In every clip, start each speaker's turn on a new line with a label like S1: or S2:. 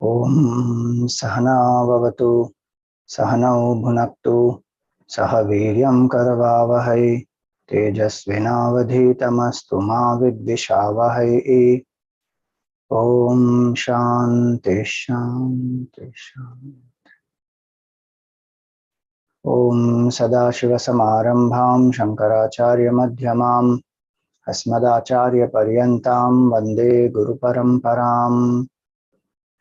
S1: Om Sahana Vavatu Sahanau Bhunaktu Saha Viryam Karavavahai Tejasvinavadhitamastu ma vidvishavahai. Om Shanti Shanti Shanti. Om Sadashivasamarambham Shankaracharya Madhyamam Asmadacharya Paryantam Vande Guru Paramparam.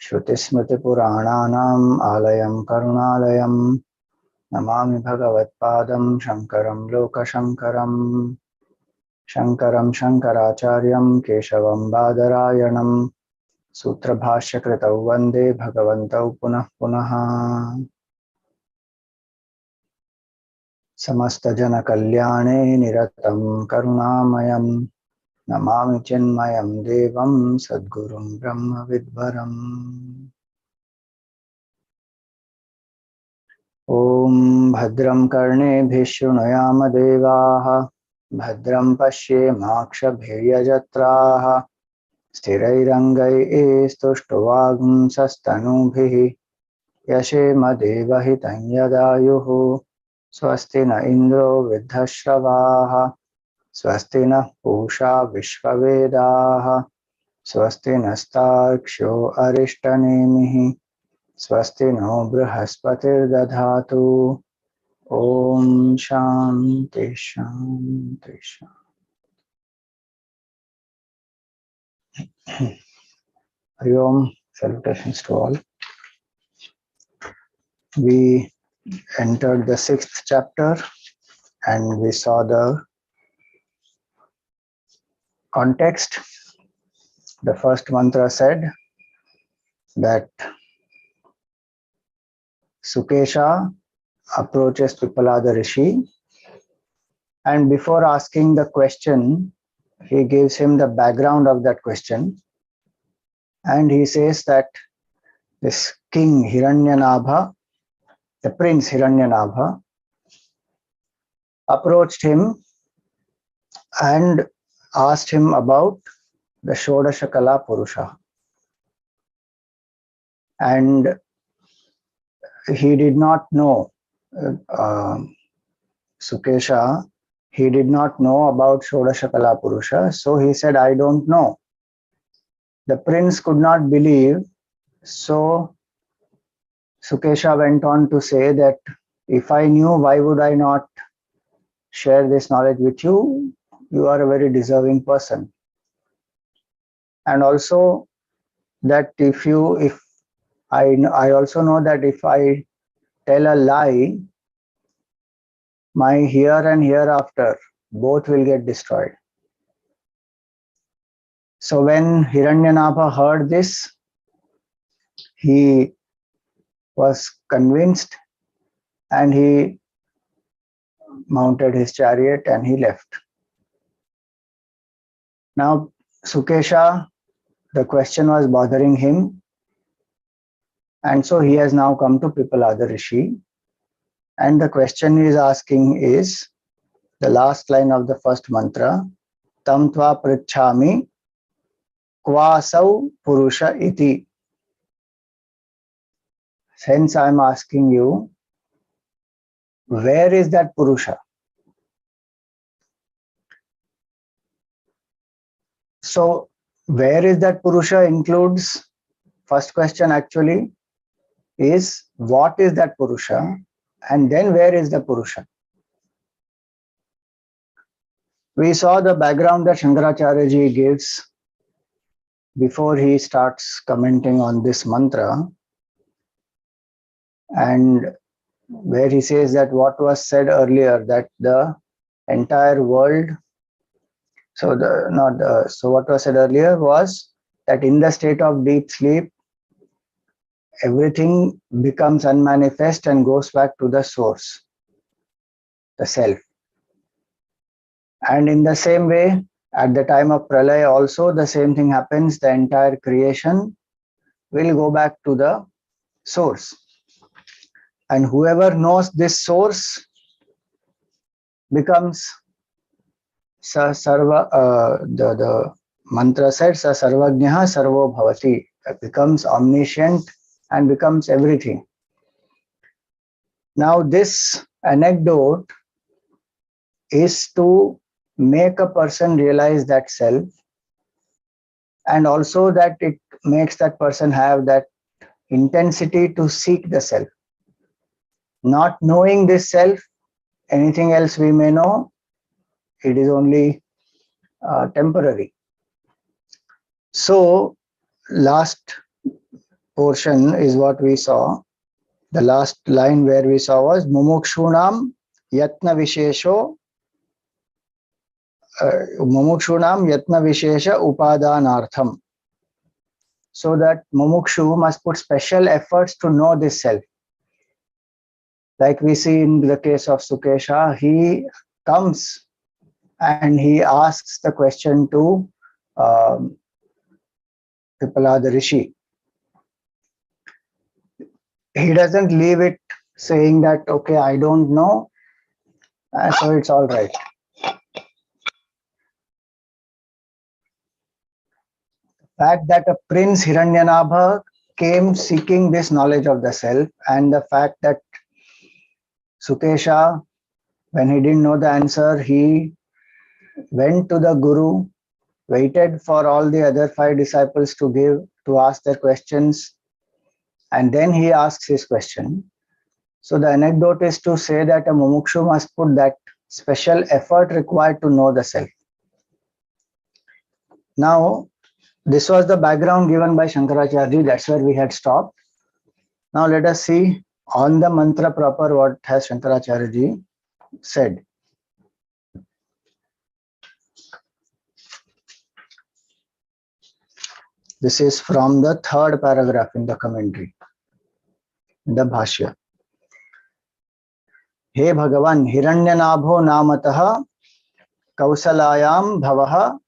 S1: Shrutismritipurananam Alayam Karunalayam Namami Bhagavatpadam Shankaram Lokashankaram Shankaram Shankaracharyam Keshavam Badarayanam Sutra Bhashya Kritau Vande Bhagavantau Punah Punaha. Samasta Jana Kalyane Niratam Karunamayam Namami Chinmayam Devam Sadgurum Brahma Vidvaram. Om Bhadram Karnebhih Shrunuyama Devaha Bhadram Pashyemakshabhiryajatraha Sthirairangai Stushtovagum Sastanubhih Yashema Devahitam Yadayuhu Swasti na Indro Vidhashravaha Swasti na Pusha Vishvavedaha Swasti nastarksho Arishtanemihi Swasti no Brihaspati'r Dadhatu. Om Shanti Shanti Shanti. Hari Om, salutations to all. We entered the 6th chapter and we saw the context. The first mantra said that Sukesha approaches Pippalada Rishi, and before asking the question, he gives him the background of that question, and he says that this king Hiranyanabha, the prince Hiranyanabha, approached him and asked him about the Shodasha-Kala-Purushah. And he did not know, Sukesha, he did not know about Shodasha-Kala-Purushah, so he said, I don't know. The prince could not believe, so Sukesha went on to say that if I knew, why would I not share this knowledge with you? You are a very deserving person. And also that if I also know that if I tell a lie, my here and hereafter both will get destroyed. So when Hiranyanabha heard this, he was convinced and he mounted his chariot and he left. Now Sukesha, the question was bothering him, and so he has now come to Pippalada Rishi, and the question he is asking is the last line of the first mantra, Tam tva pritchami kvasau purusha iti. Hence I am asking you, where is that Purusha? So where is that Purusha includes, first question actually is, what is that Purusha? And then where is the Purusha? We saw the background that Shankaracharya ji gives before he starts commenting on this mantra, and where he says that what was said earlier, that the entire world, so what was said earlier was that in the state of deep sleep, everything becomes unmanifest and goes back to the source, the self. And in the same way, at the time of Pralaya also the same thing happens, the entire creation will go back to the source. And whoever knows this source becomes the mantra said, Sa Sarvajnaha Sarvo Bhavati. becomes omniscient and becomes everything. Now, this anecdote is to make a person realize that self, and also that it makes that person have that intensity to seek the self. Not knowing this self, anything else we may know, it is only temporary. So, last portion is what we saw. The last line where we saw was Mumukshunam Yatna Vishesho Mumukshunam Yatna Vishesha Upadanartham. So that Mumukshu must put special efforts to know this self. Like we see in the case of Sukesha, he comes and he asks the question to Pippalada Rishi. He doesn't leave it saying that, okay, I don't know, so it's all right. The fact that a prince Hiranyanabha came seeking this knowledge of the self, and the fact that Sukesha, when he didn't know the answer, he went to the Guru, waited for all the other 5 disciples to ask their questions, and then he asks his question. So the anecdote is to say that a mumukshu must put that special effort required to know the self. Now, this was the background given by Shankaracharya. That's where we had stopped. Now let us see on the mantra proper what has Shankaracharya said. This is from the 3rd paragraph in the commentary, in the Bhashya. He Bhagavan, Hiranyanabho namatah Kausalayam bhavaha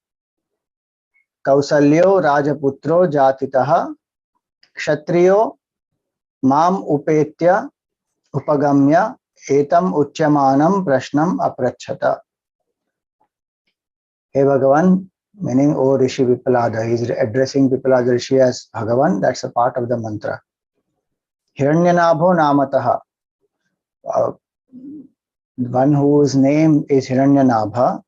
S1: Kausalyo Rajaputro Jatitaha Kshatriyo Mam Upetya Upagamya Etam Uchyamanam Prashnam Aprachata. Hey Bhagavan, meaning O Rishi Pippalada, he is addressing Pippalada Rishi as Bhagavan. That's a part of the mantra. Hiranyanabho namataha, one whose name is Hiranyanabha.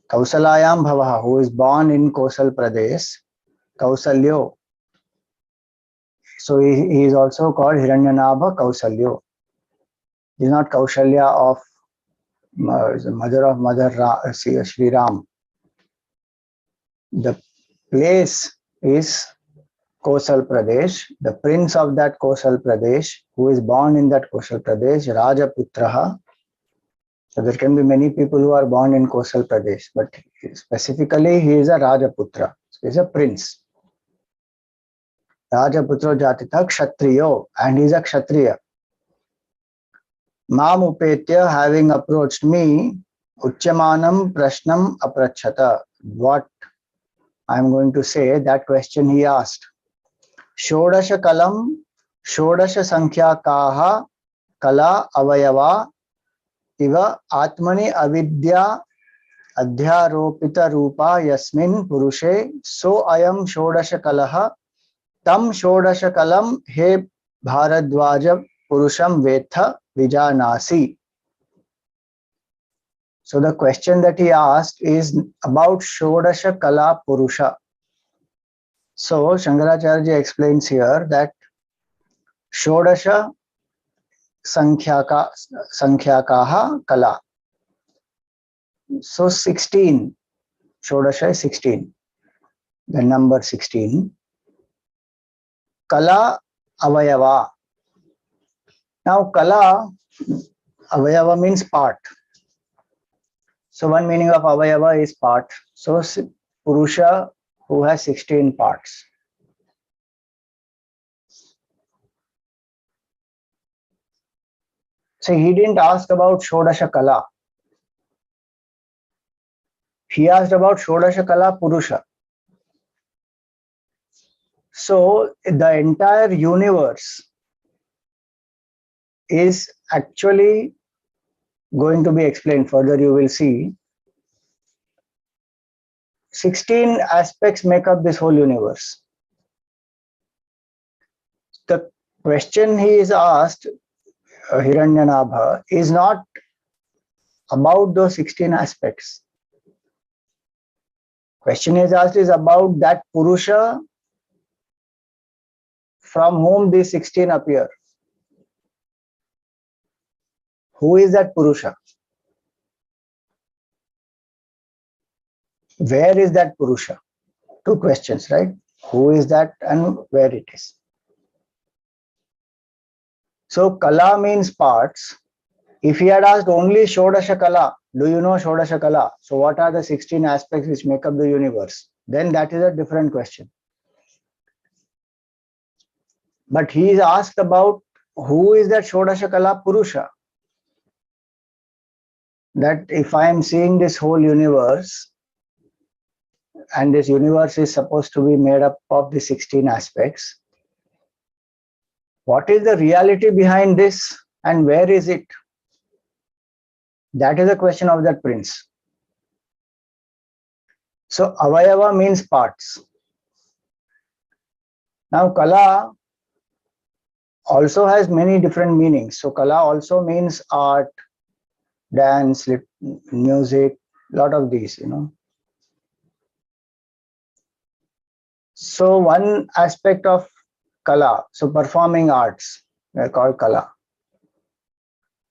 S1: Kausalayam bhavaha, who is born in Kosal Pradesh. Kausalyo, so he is also called Hiranyanabha Kausalyo. He is not Kaushalya of mother of Sri Ram. The place is Kosal Pradesh. The prince of that Kosal Pradesh, who is born in that Kosal Pradesh, Rajaputraha. So there can be many people who are born in Kosal Pradesh, but specifically he is a Rajaputra. So he is a prince. Rajaputra Jatita Kshatriyo, and he is a Kshatriya. Mam Upetya, having approached me, Uchyamanam Prashnam Aprachata. What I am going to say, that question he asked. Shodasha-Kalam, Shodasha-Sankhya-Kaha, Kala Avayava, Iva Atmani Avidya Adhyaropita Rupa Yasmin Purushe, So Ayam Shodasha-Kalaha, Tam Shodasha-Kalam He Bharadwaja Purusham Vetha Vijanasi. So the question that he asked is about Shodasha-Kala-Purushah. So Shankaracharya explains here that Shodasha Sankhya-Kaha Kala. So 16, Shodasha is 16, the number 16. Kala Avayava. Now Kala, Avayava means part. So one meaning of Avayava is part. So Purusha who has 16 parts. So he didn't ask about Shodasha-Kala. He asked about Shodasha-Kala-Purushah. So the entire universe is actually going to be explained further. You will see 16 aspects make up this whole universe. question he is asked, Hiranyanabha, is not about those 16 aspects. Question is asked is about that Purusha from whom these 16 appear. Who is that Purusha? Where is that Purusha? Two questions, right? Who is that and where it is? So Kala means parts. If he had asked only Shodasha-Kala, do you know Shodasha-Kala? So what are the 16 aspects which make up the universe? Then that is a different question. But he is asked about who is that Shodasha-Kala-Purusha? That if I am seeing this whole universe, and this universe is supposed to be made up of the 16 aspects, what is the reality behind this and where is it? That is the question of that prince. So Avayava means parts. Now Kala also has many different meanings. So Kala also means art, dance, music, lot of these, So one aspect of Kala, so performing arts, they are called Kala.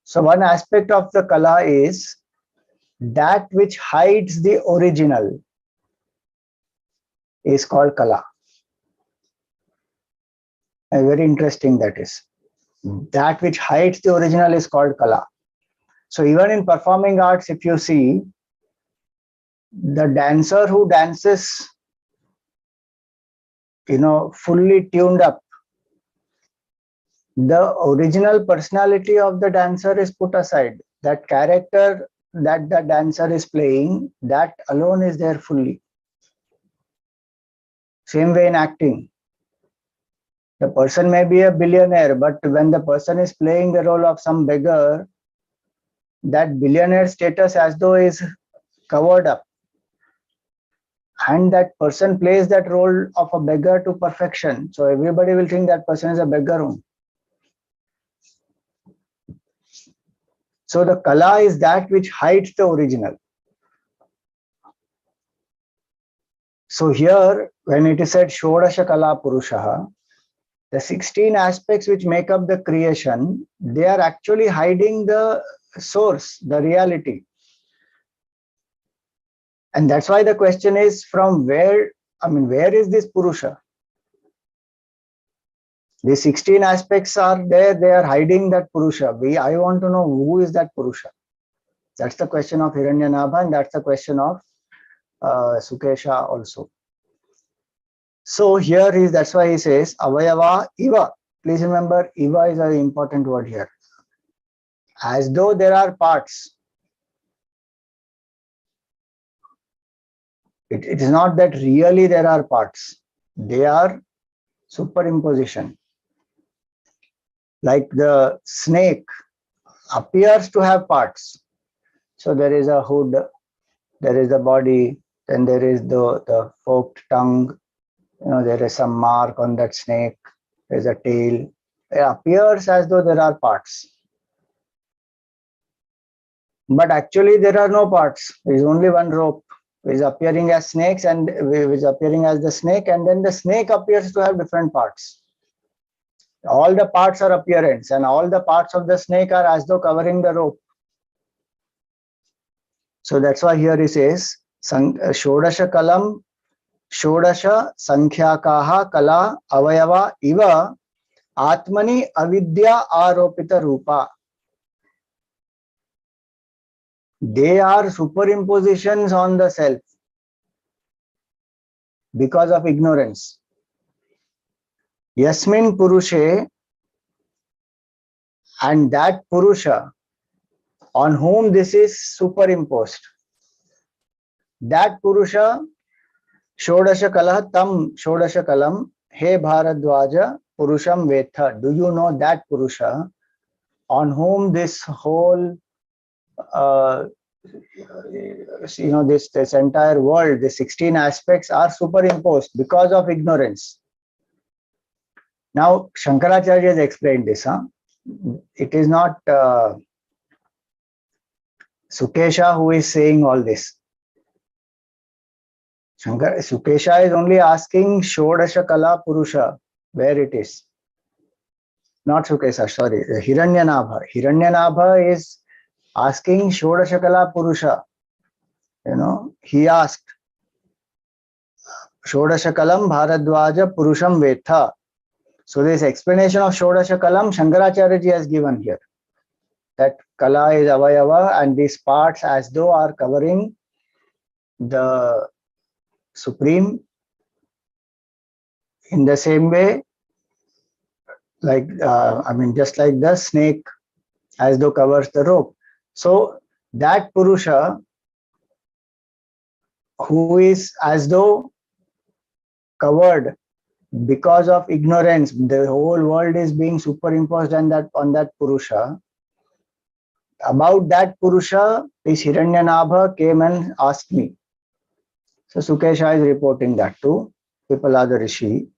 S1: So one aspect of the Kala is that which hides the original is called Kala. And very interesting that is. That which hides the original is called Kala. So even in performing arts, if you see, the dancer who dances, fully tuned up, the original personality of the dancer is put aside. That character that the dancer is playing, that alone is there fully. Same way in acting. The person may be a billionaire, but when the person is playing the role of some beggar, that billionaire status as though is covered up. And that person plays that role of a beggar to perfection. So everybody will think that person is a beggar. So the Kala is that which hides the original. So here, when it is said Shodasha-Kala-Purushah, the 16 aspects which make up the creation, they are actually hiding the source, the reality. And that's why the question is from where is this Purusha? The 16 aspects are there, they are hiding that Purusha. I want to know who is that Purusha. That's the question of Hiranyanabha, and that's the question of Sukesha also. So here that's why he says Avayava Iva. Please remember, Iva is an important word here. As though there are parts. It is not that really there are parts. They are superimposition. Like the snake appears to have parts. So there is a hood, there is the body, then there is the forked tongue, there is some mark on that snake, there is a tail. It appears as though there are parts. But actually there are no parts. There is only one rope which is appearing as snakes and which is appearing as the snake, and then the snake appears to have different parts. All the parts are appearance, and all the parts of the snake are as though covering the rope. So that's why here he says, Shodasha Kalam, Shodasha Sankhya-kaha Kala Avayava Iva Atmani Avidya Aropita Rupa. They are superimpositions on the self because of ignorance. Yasmin Purushe, and that Purusha on whom this is superimposed. That Purusha, Shodasha-Kala Tam Shodasha-Kalam, He Bharadwaja Purusham Vetha. Do you know that Purusha on whom this whole this entire world, the 16 aspects are superimposed because of ignorance. Now, Shankaracharya has explained this. It is not Sukesha who is saying all this. Sukesha is only asking Shodasha-Kala-Purushah, where it is. Not Sukesha, sorry, Hiranyanabha. Hiranyanabha is asking Shodasha-Kala-Purushah. He asked, Shodashakalam Bharadwaja Purusham Vetha. So this explanation of Shodashakalam, Shankaracharya ji has given here. That Kala is Avayava and these parts as though are covering the Supreme. In the same way, like, just like the snake as though covers the rope. So that Purusha who is as though covered because of ignorance, the whole world is being superimposed on that Purusha. About that Purusha, this Hiranyanabha came and asked me. So Sukesha is reporting that to Pippalada Rishi.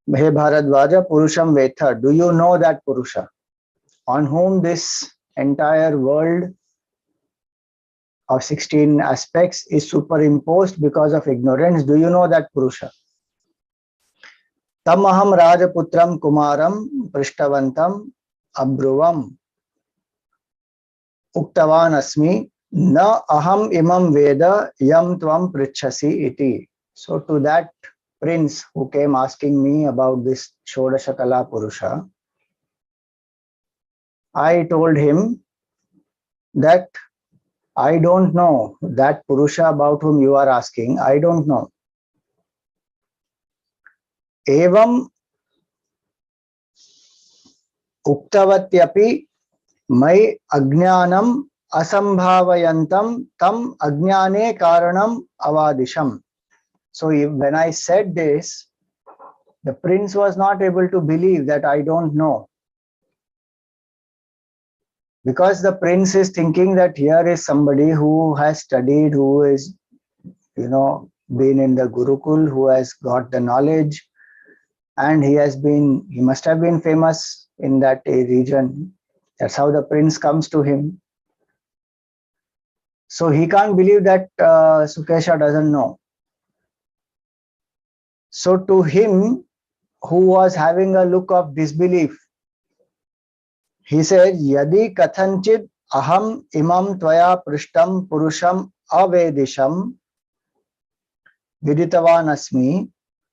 S1: He Bharadwaja Purusham Vetha. Do you know that Purusha on whom this entire world of 16 aspects is superimposed because of ignorance? Do you know that Purusha? Tamaham Rajaputram Kumaram Prishtavantam Abruvam Uktavan Asmi Na Aham Imam Veda Yam Tvam Prichhasi Iti. So to that prince who came asking me about this Shodasha-Kala-Purusha, I told him that I don't know that Purusha about whom you are asking. I don't know. Evam Uktavatyapi Mai Ajnanam Asambhavayantam Tam Ajnane Karanam Avadisham. So when I said this, the prince was not able to believe that I don't know. Because the prince is thinking that here is somebody who has studied, who is, been in the Gurukul, who has got the knowledge, and he must have been famous in that region. That's how the prince comes to him. So he can't believe that Sukesha doesn't know. So to him, who was having a look of disbelief, he said, Yadi kathanchid aham imam tvaya prishtam purusham avedisham viditavan asmi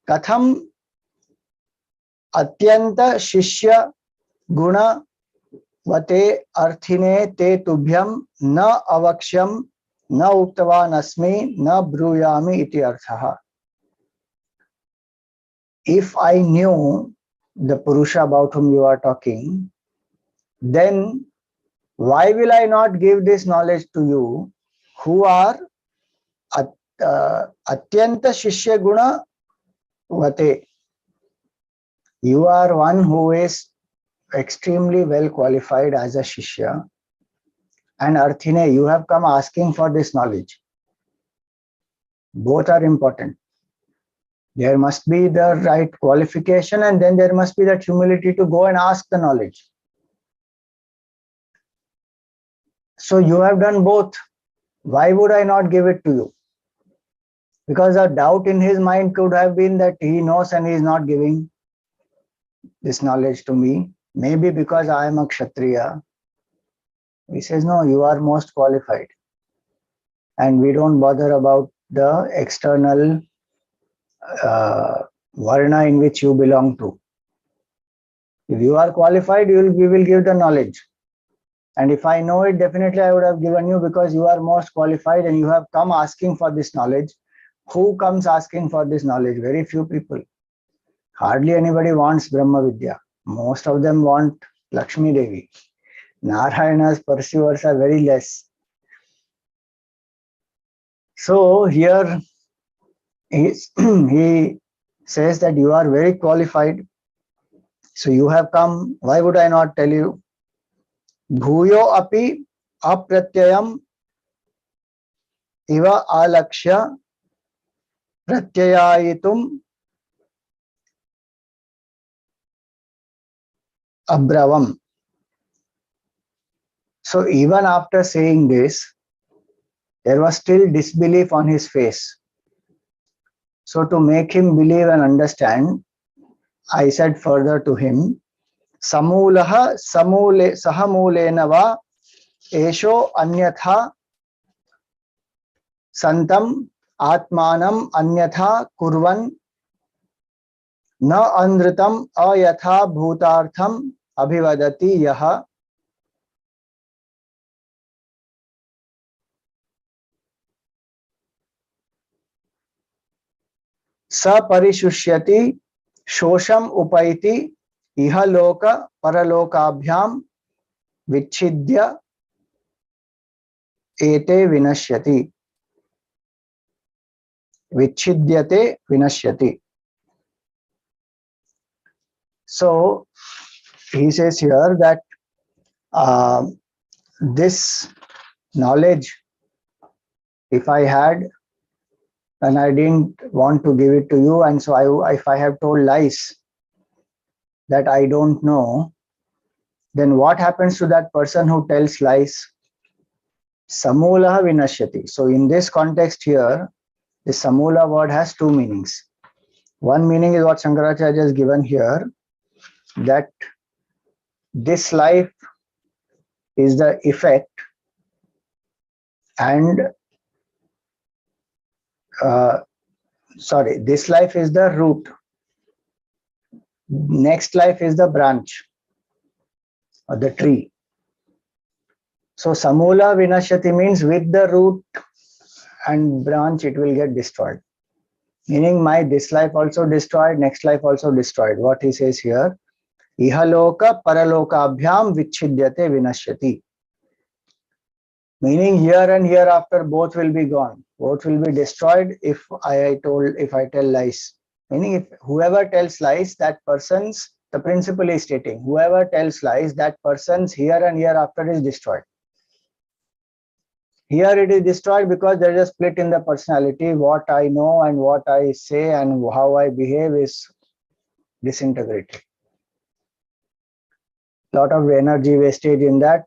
S1: katham atyanta shishya guna vate arthine te tubhyam na avakshyam na uktavan asmi na bruyami iti arthaha. If I knew the Purusha about whom you are talking, then why will I not give this knowledge to you who are atyanta shishya guna vate? You are one who is extremely well qualified as a shishya, and arthine, you have come asking for this knowledge. Both are important. There must be the right qualification, and then there must be that humility to go and ask the knowledge. So you have done both. Why would I not give it to you? Because a doubt in his mind could have been that he knows and he is not giving this knowledge to me. Maybe because I am a Kshatriya. He says, no, you are most qualified. And we don't bother about the external varna in which you belong to. If you are qualified, we will give the knowledge. And if I know it, definitely I would have given you, because you are most qualified and you have come asking for this knowledge. Who comes asking for this knowledge? Very few people. Hardly anybody wants Brahma Vidya. Most of them want Lakshmi Devi. Narayana's pursuers are very less. So here he says that you are very qualified. So you have come. Why would I not tell you? Bhuyo api apratyayam iva alakshya pratyayayitum abravam. So even after saying this, there was still disbelief on his face. So to make him believe and understand, I said further to him, Samulaha samule sahamulena va esho anyatha santam atmanam anyatha kurvan na andritam ayatha bhutartham abhivadati yaha saparishusyati shosham upaiti iha loka paralokabhyam vichidya ete vinashyati. Vichidyate vinashyati. So he says here that this knowledge, if I had and I didn't want to give it to you, and so if I have told lies that I don't know, then what happens to that person who tells lies? Samulaha vinashyati. So in this context here, the samula word has two meanings. One meaning is what Shankaracharya has given here, that this life is the effect and this life is the root. Next life is the branch or the tree. So samula vinashyati means with the root and branch it will get destroyed. Meaning this life also destroyed, next life also destroyed. What he says here, ihaloka paraloka abhyam vichidyate vinashyati. Meaning here and hereafter both will be gone. Both will be destroyed if I tell lies. Meaning if whoever tells lies, that person's, the principle is stating, whoever tells lies, that person's here and hereafter is destroyed. Here it is destroyed because there is a split in the personality. What I know and what I say and how I behave is disintegrated. Lot of energy wastage in that,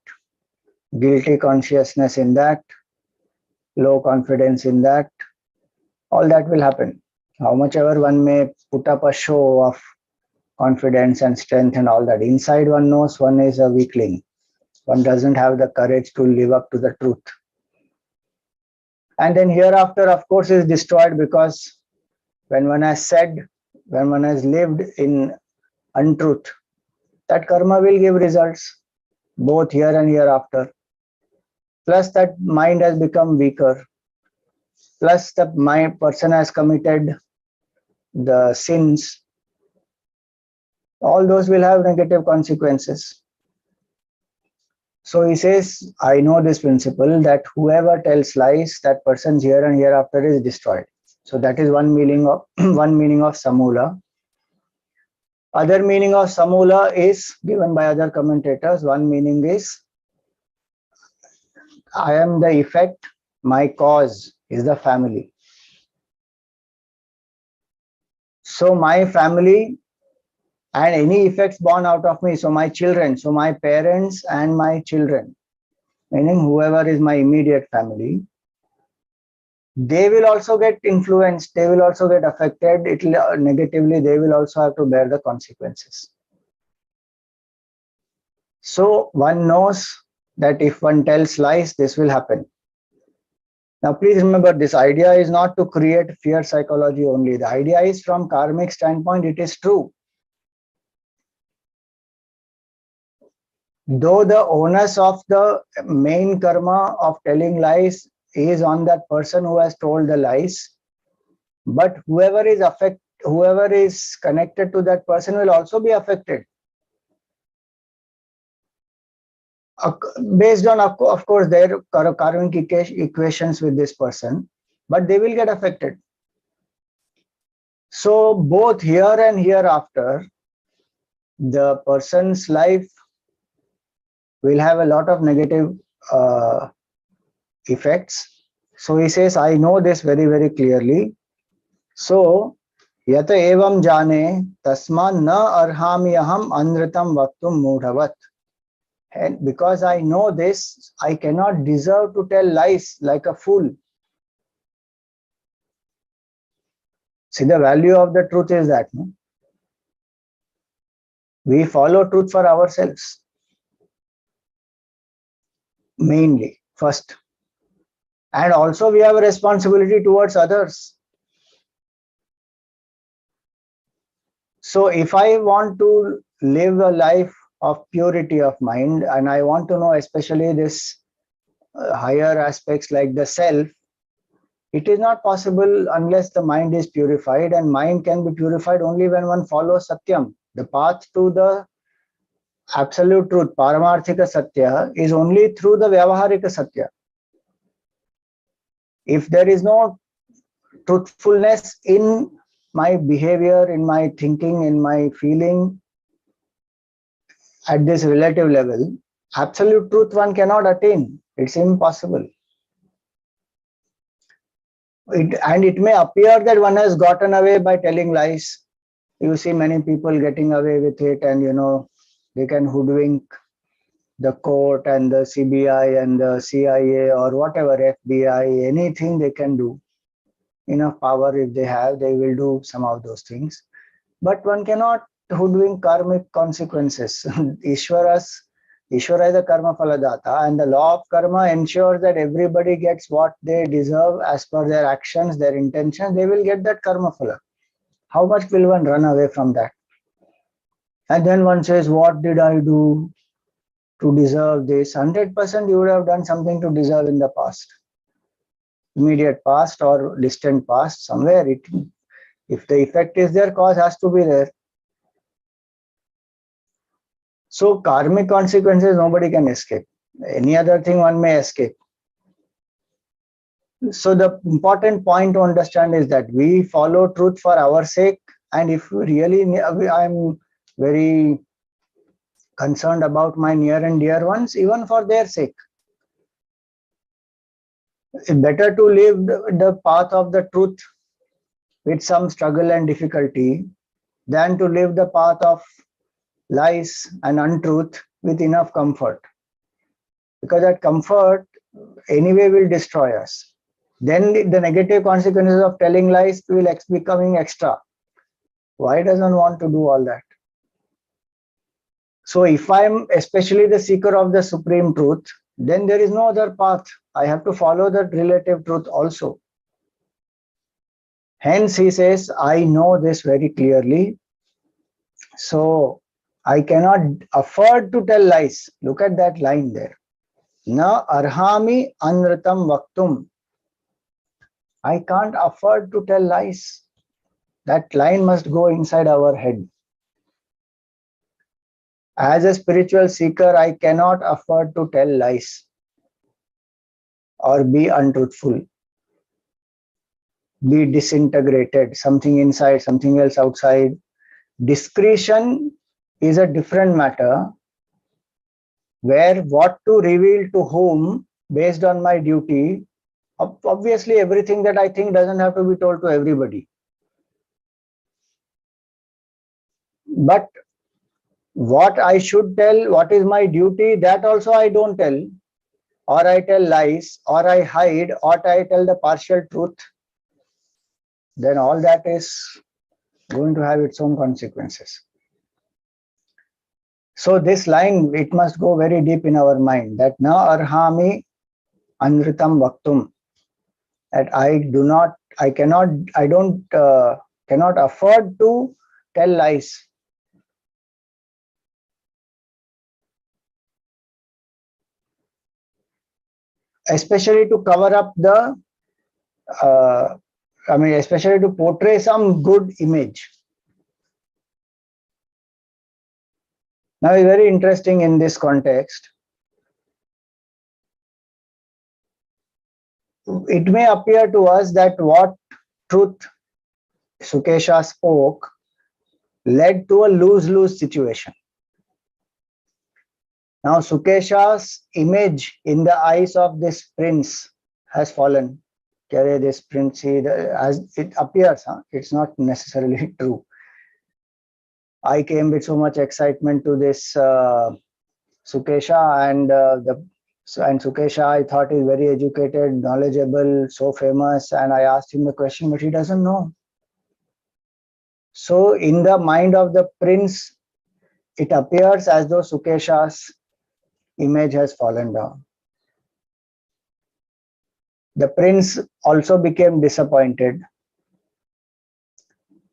S1: guilty consciousness in that, low confidence in that, all that will happen. How much ever one may put up a show of confidence and strength and all that, inside one knows one is a weakling. One doesn't have the courage to live up to the truth. And then hereafter, of course, is destroyed because when one has lived in untruth, that karma will give results both here and hereafter. Plus that mind has become weaker. Plus the person has committed the sins. All those will have negative consequences. So he says, I know this principle that whoever tells lies, that person's here and hereafter is destroyed. So that is one meaning of samula. Other meaning of samula is given by other commentators. One meaning is, I am the effect, my cause is the family. So my family and any effects born out of me, so my children, so my parents and my children, meaning whoever is my immediate family, they will also get influenced, they will also get affected, it will negatively, they will also have to bear the consequences. So one knows that if one tells lies, this will happen. Now please remember, this idea is not to create fear psychology only. The idea is from karmic standpoint, it is true. Though the onus of the main karma of telling lies is on that person who has told the lies, but whoever is connected to that person will also be affected. Based on, of course, their karmic equations with this person, but they will get affected. So both here and hereafter, the person's life will have a lot of negative effects. So he says, I know this very, very clearly. So Yata evam jane tasma na arhami aham anritam vaktum mudhavat. And because I know this, I cannot deserve to tell lies like a fool. See, the value of the truth is that no? We follow truth for ourselves, mainly, first. And also we have a responsibility towards others. So if I want to live a life of purity of mind, and I want to know especially this higher aspects like the self, it is not possible unless the mind is purified, and mind can be purified only when one follows Satyam. The path to the absolute truth, Paramarthika Satya, is only through the Vyavaharika Satya. If there is no truthfulness in my behavior, in my thinking, in my feeling, at this relative level, absolute truth one cannot attain. It's impossible. And it may appear that one has gotten away by telling lies. You see many people getting away with it, and they can hoodwink the court and the CBI and the CIA or whatever, FBI, anything they can do. Enough power if they have, they will do some of those things. But one cannot hoodwink karmic consequences. Ishvara is the karma phaladata, and the law of karma ensures that everybody gets what they deserve as per their actions, their intentions. They will get that karma phala. How much will one run away from that? And then one says, what did I do to deserve this? 100% you would have done something to deserve in the past. Immediate past or distant past, somewhere if the effect is there, cause has to be there. So karmic consequences nobody can escape. Any other thing one may escape. So the important point to understand is that we follow truth for our sake, and if really I'm very concerned about my near and dear ones, even for their sake. It's better to live the path of the truth with some struggle and difficulty than to live the path of lies and untruth with enough comfort. Because that comfort anyway will destroy us. Then the negative consequences of telling lies will be coming extra. Why does one want to do all that? So if I'm especially the seeker of the supreme truth, then there is no other path. I have to follow that relative truth also. Hence he says, I know this very clearly. So I cannot afford to tell lies. Look at that line there. Na arhami anritam vaktum. I can't afford to tell lies. That line must go inside our head. As a spiritual seeker, I cannot afford to tell lies or be untruthful, be disintegrated, something inside, something else outside. Discretion is a different matter, where what to reveal to whom based on my duty. Obviously, everything that I think doesn't have to be told to everybody. But what I should tell, what is my duty, that also I don't tell, or I tell lies, or I hide, or I tell the partial truth. Then all that is going to have its own consequences. So this line, it must go very deep in our mind, that na arhami anritam vaktum, that cannot afford to tell lies. Especially to cover up the, especially to portray some good image. Now, it's very interesting in this context. It may appear to us that what truth Sukesha spoke led to a lose-lose situation. Now, Sukesha's image in the eyes of this prince has fallen. this prince, as it appears, it's not necessarily true. I came with so much excitement to this Sukesha, and Sukesha, I thought, is very educated, knowledgeable, so famous, and I asked him the question, but he doesn't know. So in the mind of the prince, it appears as though Sukesha's image has fallen down. The prince also became disappointed.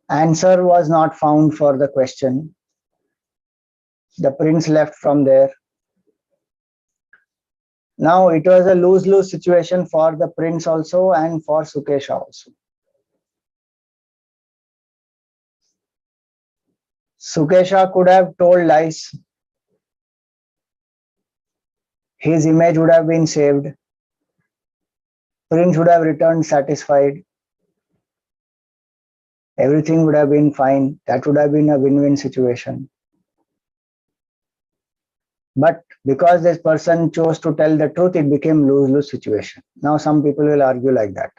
S1: Answer was not found for the question. The prince left from there. Now it was a lose-lose situation for the prince also and for Sukesha also. Sukesha could have told lies. His image would have been saved. Prince would have returned satisfied. Everything would have been fine. That would have been a win-win situation. But because this person chose to tell the truth, it became lose-lose situation. Now some people will argue like that.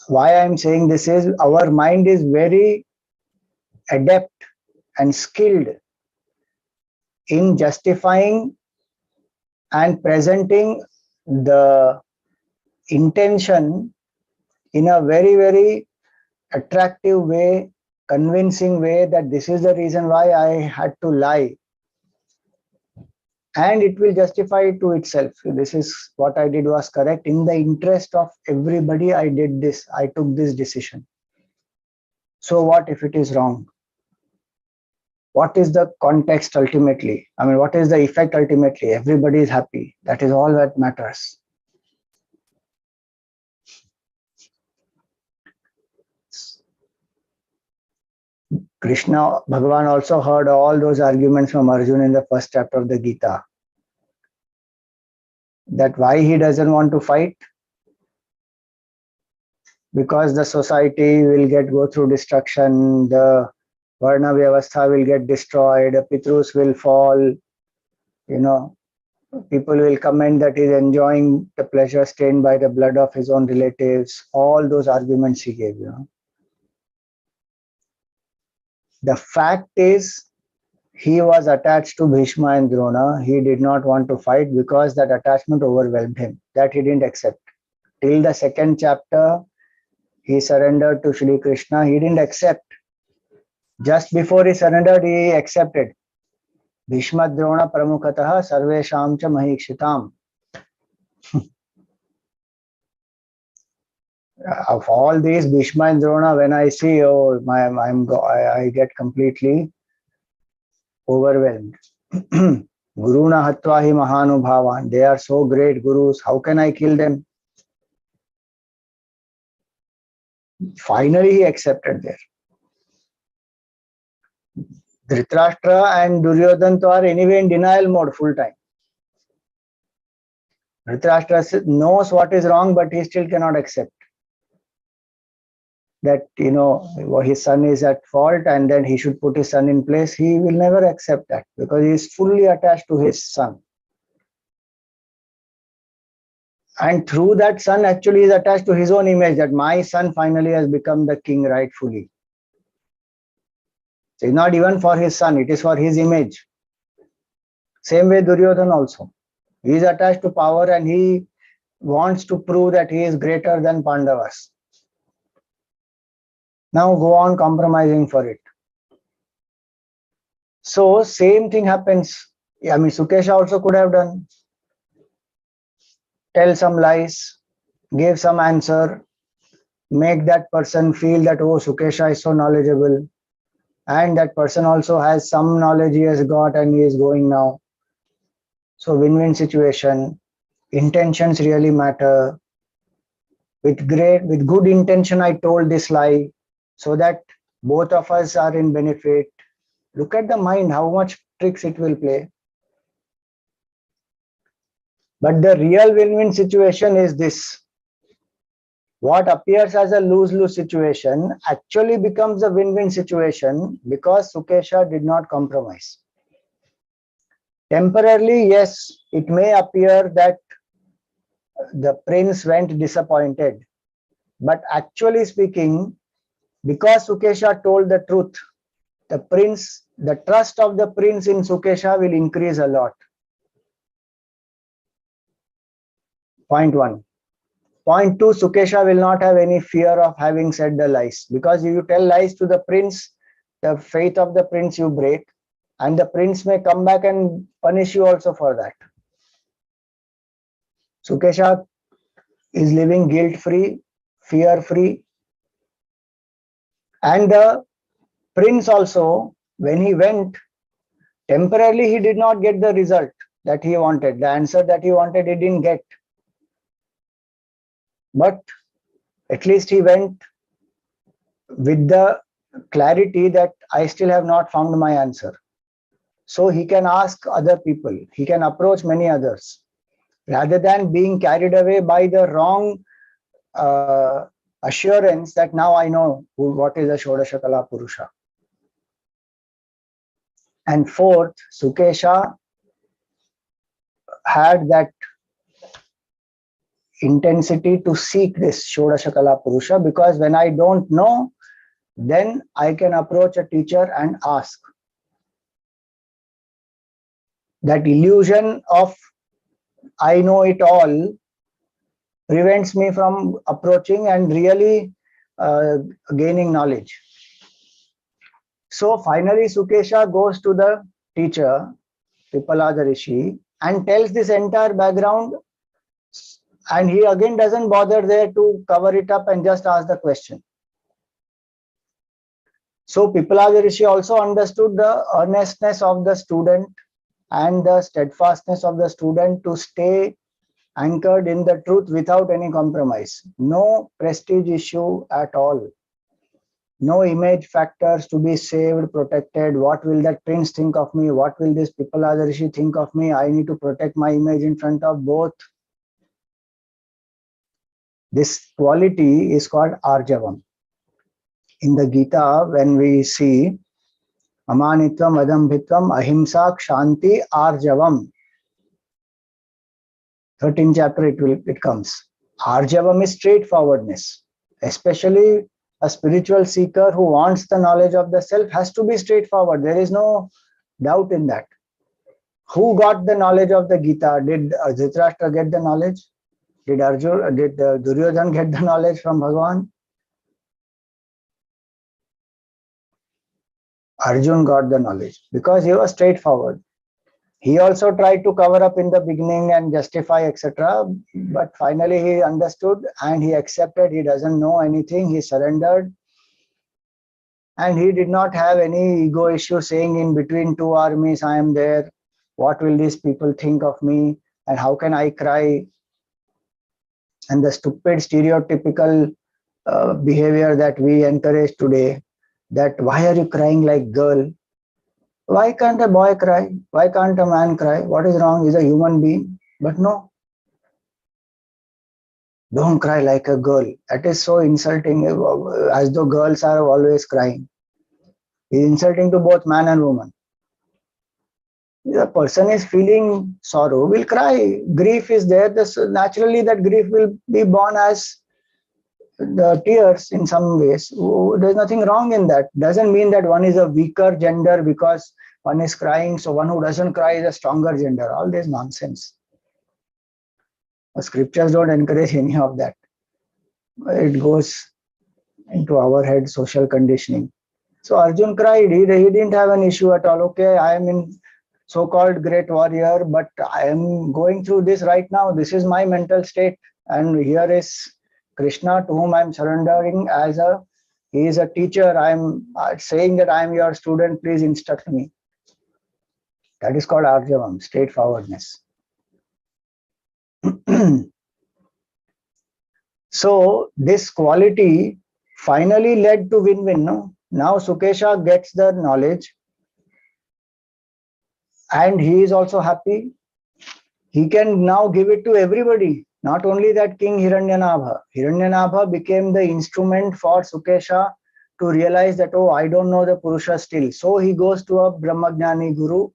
S1: Why I am saying this is, our mind is very adept and skilled in justifying and presenting the intention in a very, very attractive way, convincing way, that this is the reason why I had to lie. And it will justify to itself. This is what I did was correct. In the interest of everybody, I did this. I took this decision. So what if it is wrong? What is the context ultimately? I mean, what is the effect ultimately? Everybody is happy. That is all that matters. Krishna, Bhagavan also heard all those arguments from Arjuna in the first chapter of the Gita. That why he doesn't want to fight? Because the society will go through destruction, the Varna Vyavastha will get destroyed, the Pitrus will fall, people will comment that he's enjoying the pleasure stained by the blood of his own relatives. All those arguments he gave, The fact is, he was attached to Bhishma and Drona. He did not want to fight because that attachment overwhelmed him. That he didn't accept. Till the second chapter, he surrendered to Shri Krishna. He didn't accept. Just before he surrendered, he accepted. Bhishma Drona Pramukhatah Sarvesham Cha Mahikshitam. Of all these, Bhishma and Drona, when I see, I get completely overwhelmed. Guruna Hatvahi Mahanubhavan. They are so great gurus. How can I kill them? Finally, he accepted there. Dhritarashtra and Duryodhana are anyway in denial mode full time. Dhritarashtra knows what is wrong, but he still cannot accept that, his son is at fault and then he should put his son in place. He will never accept that because he is fully attached to his son. And through that son, actually is attached to his own image, that my son finally has become the king rightfully. So it's not even for his son, it is for his image. Same way Duryodhana also. He is attached to power and he wants to prove that he is greater than Pandavas. Now go on compromising for it. So same thing happens. I mean, Sukesha also could have done. Tell some lies, give some answer, make that person feel that, oh, Sukesha is so knowledgeable. And that person also has some knowledge he has got and he is going now. So win-win situation. Intentions really matter. With good intention, I told this lie so that both of us are in benefit. Look at the mind, how much tricks it will play. But the real win-win situation is this. What appears as a lose-lose situation actually becomes a win-win situation because Sukesha did not compromise. Temporarily, yes, it may appear that the prince went disappointed. But actually speaking, because Sukesha told the truth, the trust of the prince in Sukesha will increase a lot. Point 1. Point 2, Sukesha will not have any fear of having said the lies, because if you tell lies to the prince, the faith of the prince you break, and the prince may come back and punish you also for that. Sukesha is living guilt-free, fear-free, and the prince also, when he went, temporarily he did not get the result that he wanted, the answer that he wanted he didn't get. But at least he went with the clarity that I still have not found my answer. So he can ask other people, he can approach many others, rather than being carried away by the wrong assurance that now I know what is a Shodasha-Kala-Purushah. And fourth, Sukesha had that intensity to seek this Shodasha-Kala-Purushah, because when I don't know, then I can approach a teacher and ask. That illusion of I know it all prevents me from approaching and really gaining knowledge. So finally, Sukesha goes to the teacher, Pippalada Rishi, and tells this entire background, and he again doesn't bother there to cover it up and just ask the question. So Pippalada Rishi also understood the earnestness of the student and the steadfastness of the student to stay anchored in the truth without any compromise. No prestige issue at all. No image factors to be saved, protected. What will that prince think of me? What will this Pippalada Rishi think of me? I need to protect my image in front of both. This quality is called Arjavam. In the Gita, when we see Amanitvam, Adambhitvam, Ahimsa, Kshanti, Arjavam, 13th chapter it comes. Arjavam is straightforwardness. Especially a spiritual seeker who wants the knowledge of the self has to be straightforward. There is no doubt in that. Who got the knowledge of the Gita? Did Dhritarashtra get the knowledge? Did Duryodhan get the knowledge from Bhagavan? Arjun got the knowledge because he was straightforward. He also tried to cover up in the beginning and justify, etc. But finally he understood and he accepted. He doesn't know anything. He surrendered. And he did not have any ego issue saying in between two armies, I am there. What will these people think of me? And how can I cry? And the stupid stereotypical behavior that we encourage today, that why are you crying like girl? Why can't a boy cry? Why can't a man cry? What is wrong? He's a human being. But no. Don't cry like a girl. That is so insulting, as though girls are always crying. It's insulting to both man and woman. The person is feeling sorrow, will cry. Grief is there. Naturally, that grief will be born as the tears in some ways. There's nothing wrong in that. Doesn't mean that one is a weaker gender because one is crying, so one who doesn't cry is a stronger gender. All this nonsense. The scriptures don't encourage any of that. It goes into our head, social conditioning. So Arjun cried. He didn't have an issue at all. Okay, I am in so-called great warrior, but I am going through this right now. This is my mental state. And here is Krishna, to whom I am surrendering he is a teacher. I am saying that I am your student. Please instruct me. That is called Arjavam, straightforwardness. So this quality finally led to win-win. No? Now Sukesha gets the knowledge and he is also happy. He can now give it to everybody. Not only that, King Hiranyanabha. Hiranyanabha became the instrument for Sukesha to realize that, oh, I don't know the Purusha still. So he goes to a Brahmagnani Guru,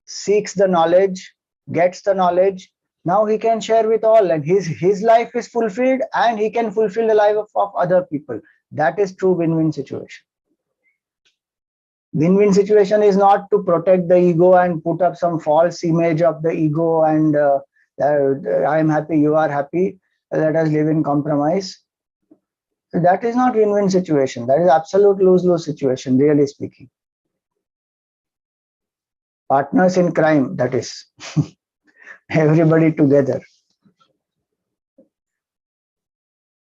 S1: seeks the knowledge, gets the knowledge, Now he can share with all, and his life is fulfilled, and he can fulfill the life of other people. That is true win-win situation. Win-win situation is not to protect the ego and put up some false image of the ego and I am happy, you are happy, let us live in compromise. That is not win-win situation. That is absolute lose-lose situation, really speaking. Partners in crime, that is. Everybody together.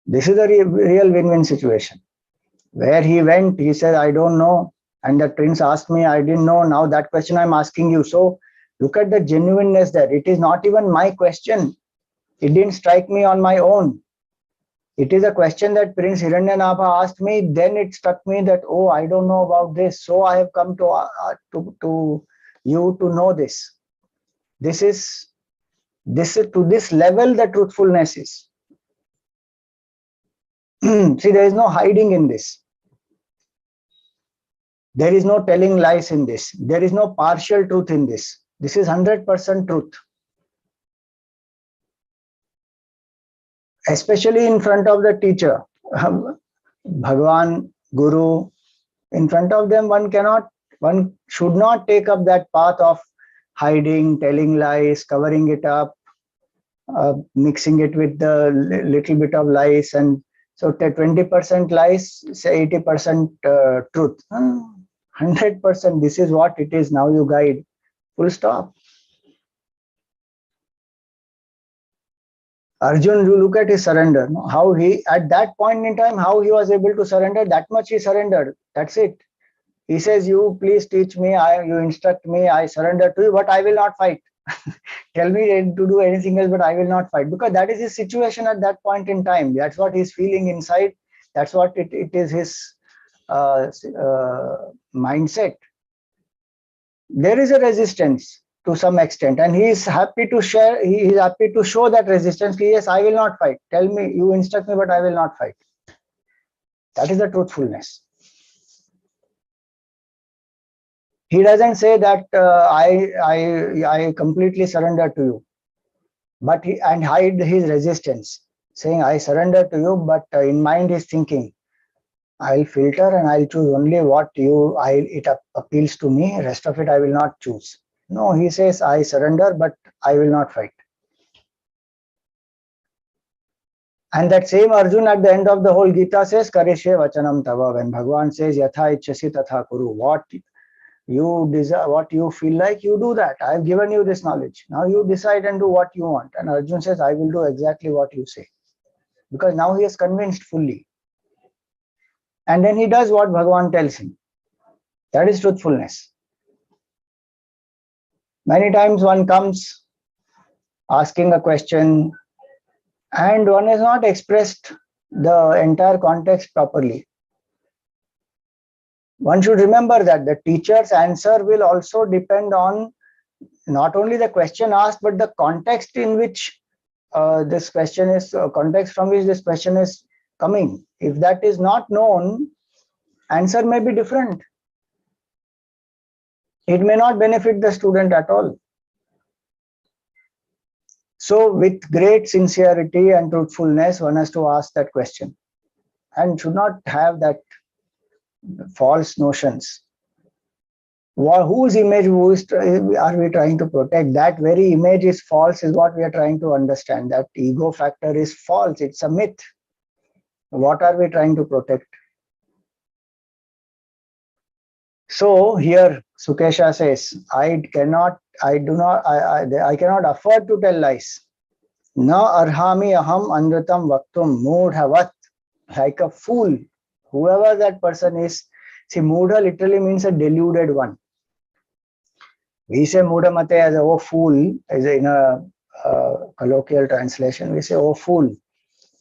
S1: This is a real win-win situation. Where he went, he said, I don't know. And the prince asked me, I didn't know. Now that question I'm asking you. So look at the genuineness there. It is not even my question. It didn't strike me on my own. It is a question that Prince Hiranyanaha asked me. Then it struck me that, oh, I don't know about this. So I have come to you to know this. This is to this level the truthfulness is. See, there is no hiding in this. There is no telling lies in this. There is no partial truth in this. This is 100% truth. Especially in front of the teacher, Bhagwan, Guru, in front of them, one should not take up that path of hiding, telling lies, covering it up, mixing it with the little bit of lies, and so 20% lies, say 80% truth. 100%, this is what it is. Now you guide. Full stop. Arjun, you look at his surrender. How he, at that point in time, how he was able to surrender, that much he surrendered. That's it. He says, you please teach me, you instruct me, I surrender to you, but I will not fight. Tell me to do anything else, but I will not fight. Because that is his situation at that point in time. That's what he's feeling inside. That's what it is his mindset. There is a resistance to some extent, and he is happy to share, he is happy to show that resistance. Yes, I will not fight. Tell me, you instruct me, but I will not fight. That is the truthfulness. He doesn't say that I completely surrender to you, but and hide his resistance, saying I surrender to you, but in mind he's thinking, I'll filter and I'll choose only what it appeals to me. Rest of it I will not choose. No, he says I surrender, but I will not fight. And that same Arjun at the end of the whole Gita says, Karishe vachanam tava. When Bhagwan says, Yatha ichchasi tatha kuru. What you desire, what you feel like, you do that. I have given you this knowledge. Now you decide and do what you want. And Arjun says, I will do exactly what you say. Because now he is convinced fully. And then he does what Bhagwan tells him. That is truthfulness. Many times one comes asking a question and one has not expressed the entire context properly. One should remember that the teacher's answer will also depend on not only the question asked, but the context in which this question is, context from which this question is coming. If that is not known, answer may be different. It may not benefit the student at all. So with great sincerity and truthfulness, one has to ask that question and should not have that false notions. Whose image are we trying to protect? That very image is false is what we are trying to understand. That ego factor is false. It's a myth. What are we trying to protect? So here Sukesha says, I cannot afford to tell lies. Na arhami aham anratam vaktum moodhavat. Like a fool, whoever that person is. See, moodha literally means a deluded one. We say moodhamate as a oh fool, as in a colloquial translation, we say oh fool.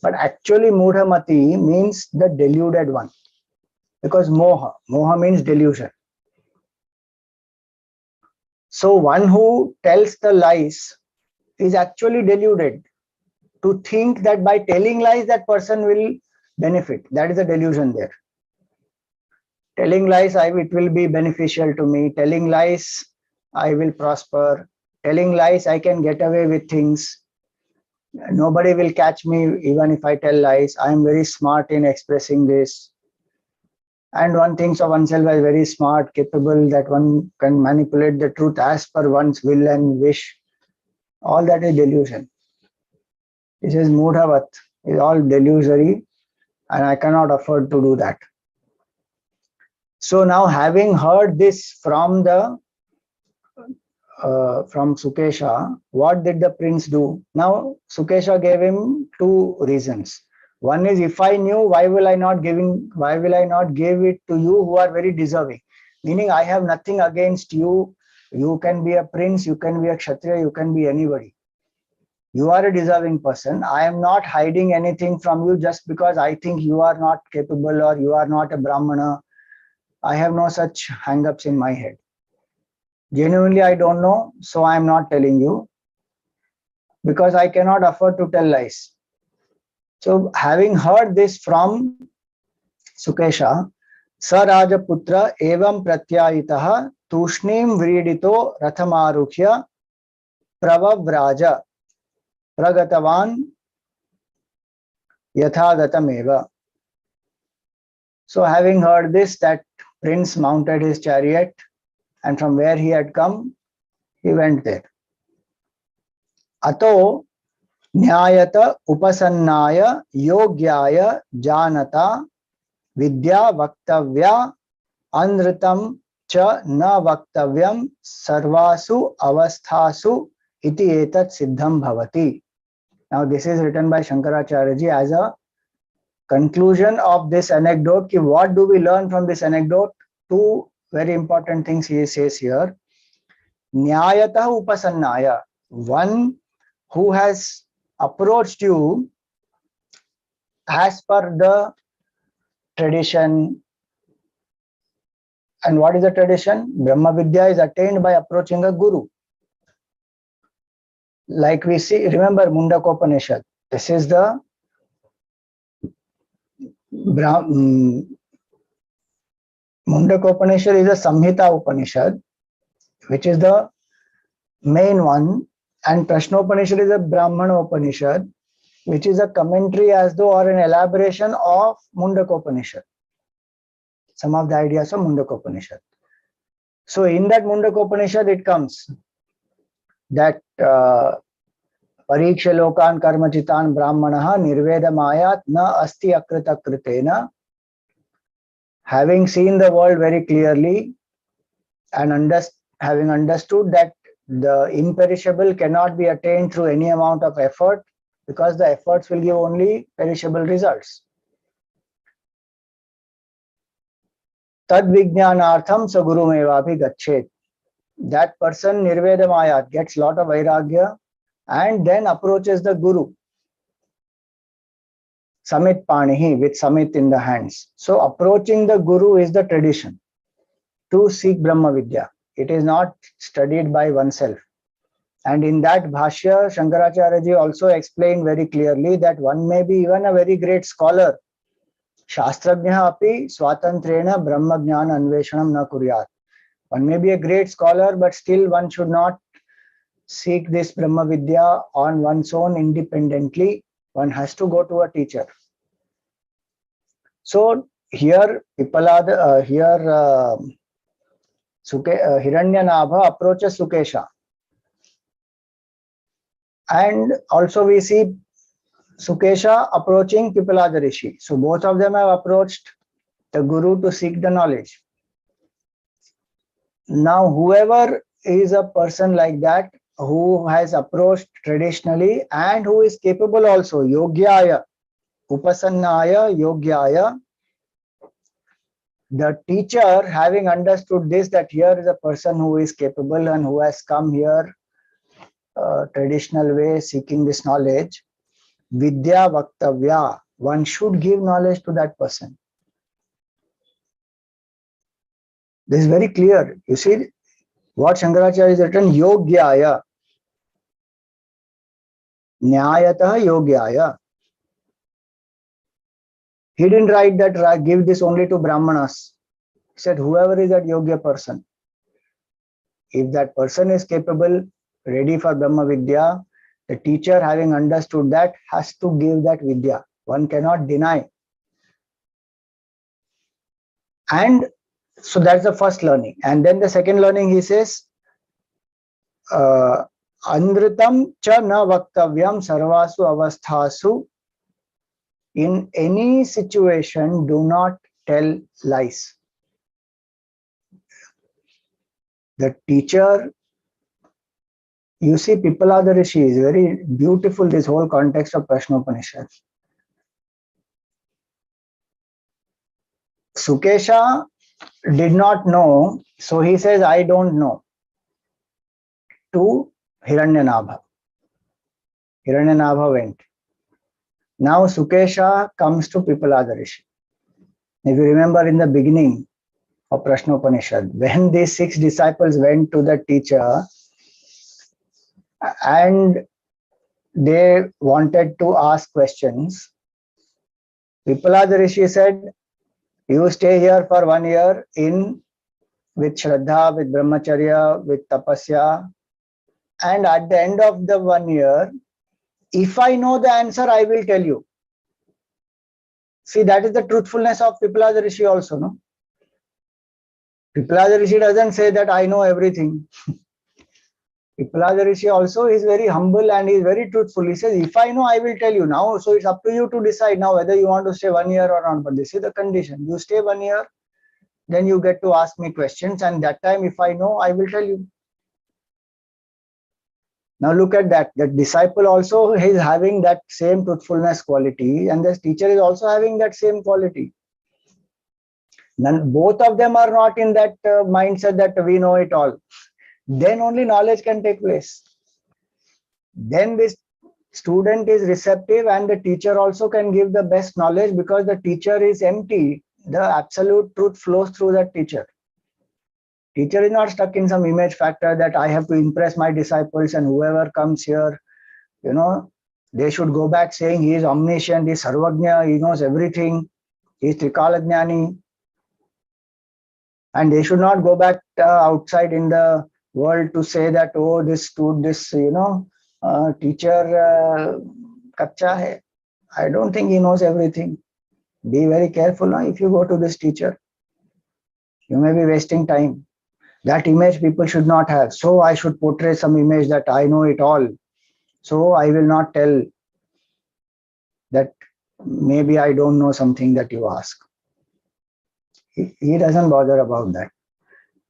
S1: But actually moodhamati means the deluded one. Because moha means delusion. So one who tells the lies is actually deluded. To think that by telling lies that person will benefit. That is a delusion there. Telling lies, it will be beneficial to me. Telling lies, I will prosper. telling lies, I can get away with things. Nobody will catch me even if I tell lies. I am very smart in expressing this. And one thinks of oneself as very smart, capable, that one can manipulate the truth as per one's will and wish. All that is delusion. This is mudhavat. It's all delusory, and I cannot afford to do that. So now, having heard this from Sukesha, what did the prince do? Now Sukesha gave him two reasons. One is, if I knew, why will I not give it to you who are very deserving? Meaning, I have nothing against you. You can be a prince, you can be a kshatriya, you can be anybody. You are a deserving person. I am not hiding anything from you just because I think you are not capable or you are not a brahmana. I have no such hang-ups in my head. Genuinely, I don't know, so I am not telling you, because I cannot afford to tell lies. So, having heard this from Sukesha, Sarajaputra evam pratyayitaha tushnim vridito rathamarukhya pravavraja pragatavan yathagatameva. So, having heard this, that prince mounted his chariot, and from where he had come, he went there. Ato nyayata upasannaya yogyaya janata vidya vaktavya anritam cha na vaktavyam sarvasu avasthasu iti etat siddham bhavati. Now this is written by Shankaracharya ji as a conclusion of this anecdote. What do we learn from this anecdote? Two very important things he says here. Nyayatah upasannaya. One who has approached you as per the tradition. And what is the tradition? Brahma Vidya is attained by approaching a guru. Like we see, remember Mundakopanishad. This is the Mundakopanishad is a Samhita Upanishad, which is the main one, and Prashnopanishad is a Brahmana Upanishad, which is a commentary as though or an elaboration of Mundakopanishad. Some of the ideas of Mundakopanishad. So in that Mundakopanishad it comes that Pariksha lokan karmachitan brahmanaha nirvedamayat na asti akrita kritena. Having seen the world very clearly and having understood that the imperishable cannot be attained through any amount of effort, because the efforts will give only perishable results. Tad vijnanartham sagurumevapi gachet. That person nirvedamayat gets lot of vairagya and then approaches the guru. Samit panihi, with samit in the hands. So approaching the guru is the tradition to seek Brahma Vidya. It is not studied by oneself. And in that Bhashya, Shankaracharya ji also explained very clearly that one may be even a very great scholar. Shastrajnah api swatantrena Brahma Jnana Anveshanam na kuryat. One may be a great scholar, but still one should not seek this Brahma Vidya on one's own independently. One has to go to a teacher. So here Pippalada, Hiranyanabha approaches Sukesha. And also we see Sukesha approaching Pippalada Rishi. So both of them have approached the guru to seek the knowledge. Now whoever is a person like that, who has approached traditionally and who is capable also, yogyaya, upasannaya, yogyaya, the teacher, having understood this, that here is a person who is capable and who has come here traditional way seeking this knowledge, vidya vaktavya, one should give knowledge to that person. This is very clear. You see what Shankaracharya has written, yogyaya, nyayatah yogyaya. He didn't write that give this only to Brahmanas. He said whoever is that yogya person. If that person is capable, ready for Brahma Vidya, the teacher, having understood that, has to give that Vidya. One cannot deny. And so that's the first learning. And then the second learning, he says, Andritam cha na vaktavyam sarvasu avasthasu. In any situation, do not tell lies. The teacher, you see, Pippalada Rishi is very beautiful, this whole context of Prashnopanishad. Sukesha did not know, so he says, I don't know, to Hiranyanabha. Hiranyanabha went. Now Sukesha comes to Pippalada Rishi. If you remember in the beginning of Prashnopanishad, when these 6 disciples went to the teacher and they wanted to ask questions, Pippalada Rishi said, you stay here for 1 year with Shraddha, with Brahmacharya, with Tapasya, and at the end of the 1 year, if I know the answer, I will tell you. See, that is the truthfulness of Pippalada Rishi also, no? Pippalada Rishi doesn't say that I know everything. Pippalada Rishi also is very humble and is very truthful. He says, if I know, I will tell you now. So it's up to you to decide now whether you want to stay 1 year or not. But this is the condition. You stay 1 year, then you get to ask me questions. And that time, if I know, I will tell you. Now look at that. The disciple also is having that same truthfulness quality, and the teacher is also having that same quality. Then both of them are not in that mindset that we know it all. Then only knowledge can take place. Then this student is receptive and the teacher also can give the best knowledge, because the teacher is empty. The absolute truth flows through that teacher. Teacher is not stuck in some image factor that I have to impress my disciples and whoever comes here, they should go back saying he is omniscient, he is Sarvajna, he knows everything, he is Trikalajnani. And they should not go back outside in the world to say that, oh, this teacher kacha hai. I don't think he knows everything. Be very careful if you go to this teacher. You may be wasting time. That image people should not have. So I should portray some image that I know it all. So I will not tell that maybe I don't know something that you ask. He doesn't bother about that.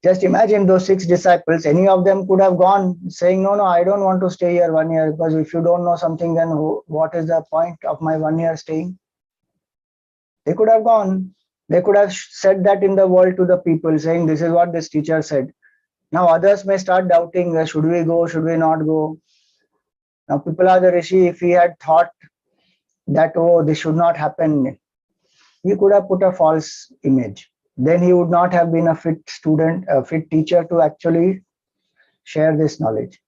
S1: Just imagine those 6 disciples, any of them could have gone saying, no, I don't want to stay here 1 year, because if you don't know something, then what is the point of my 1 year staying? They could have gone. They could have said that in the world to the people, saying, this is what this teacher said. Now others may start doubting, should we go, should we not go? Now Pippalada Rishi, if he had thought that, oh, this should not happen, he could have put a false image. Then he would not have been a fit student, a fit teacher to actually share this knowledge.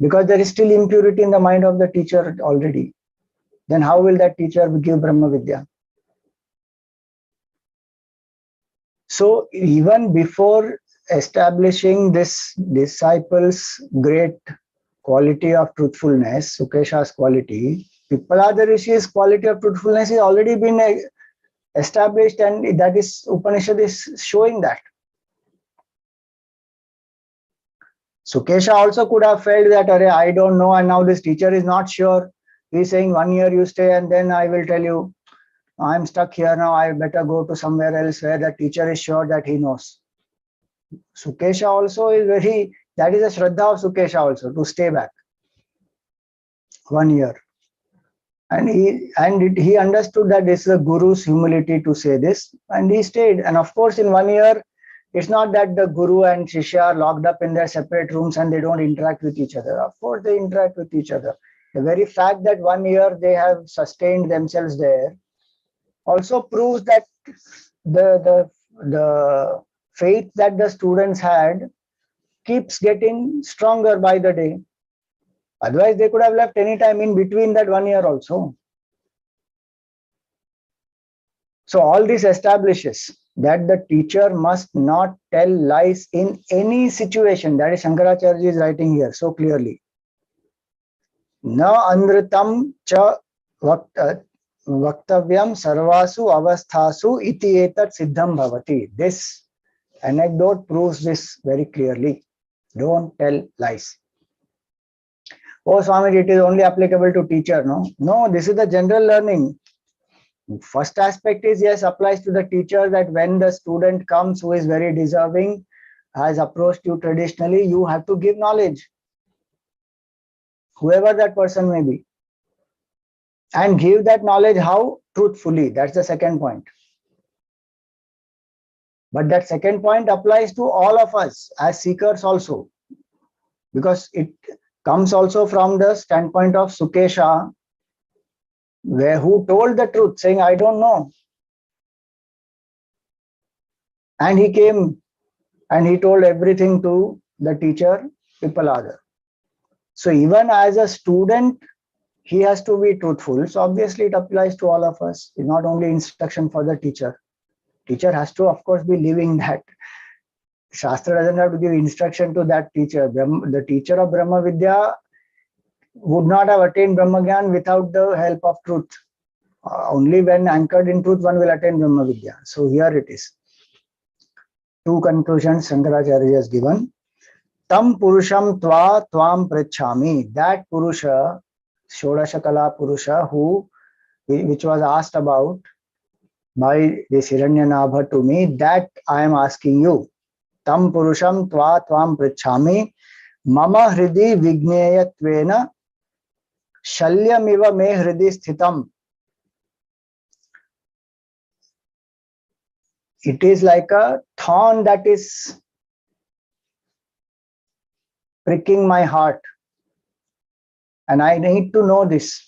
S1: Because there is still impurity in the mind of the teacher already. Then how will that teacher give Brahma Vidya? So even before establishing this disciple's great quality of truthfulness, Sukesha's quality, Pippalada Rishi's quality of truthfulness has already been established, and that is Upanishad is showing that. Sukesha also could have felt that, I don't know, and now this teacher is not sure. He's saying 1 year you stay and then I will tell you. I'm stuck here now, I better go to somewhere else where the teacher is sure that he knows. Sukesha also is that is a Shraddha of Sukesha also, to stay back 1 year. And he understood that this is a guru's humility to say this, and he stayed. And of course, in 1 year, it's not that the guru and Shishya are locked up in their separate rooms and they don't interact with each other. Of course, they interact with each other. The very fact that 1 year they have sustained themselves there also proves that the faith that the students had keeps getting stronger by the day. Otherwise, they could have left any time in between that 1 year also. So all this establishes that the teacher must not tell lies in any situation. That is Shankaracharya is writing here so clearly. Na anritam cha vaktavyam sarvasu avasthasu iti etat siddham bhavati. This anecdote proves this very clearly. Don't tell lies. Oh, Swami, it is only applicable to teacher. No, this is the general learning. First aspect is, yes, applies to the teacher, that when the student comes who is very deserving, has approached you traditionally, you have to give knowledge, whoever that person may be. And give that knowledge how? Truthfully. That's the second point. But that second point applies to all of us as seekers also, because it comes also from the standpoint of Sukesha, who told the truth, saying, I don't know. And he came and he told everything to the teacher, Pippalada. So even as a student, he has to be truthful. So obviously it applies to all of us. It's not only instruction for the teacher. Teacher has to, of course, be living that. Shastra doesn't have to give instruction to that teacher. The teacher of Brahma Vidya would not have attained Brahma Gyan without the help of truth. Only when anchored in truth one will attain Brahma Vidya. So here it is. Two conclusions Shankaracharya has given. Tam Purusham Tvam Prachami. That Purusha, Shodasha-Kala-Purushah, which was asked about by this Hiranyanabha to me, that I am asking you. Tam Purusham Tvam Prachami. Mama Hridi Vigneyatvena Shalyamiva Me Hridi Sthitam. It is like a thorn that is pricking my heart. And I need to know this.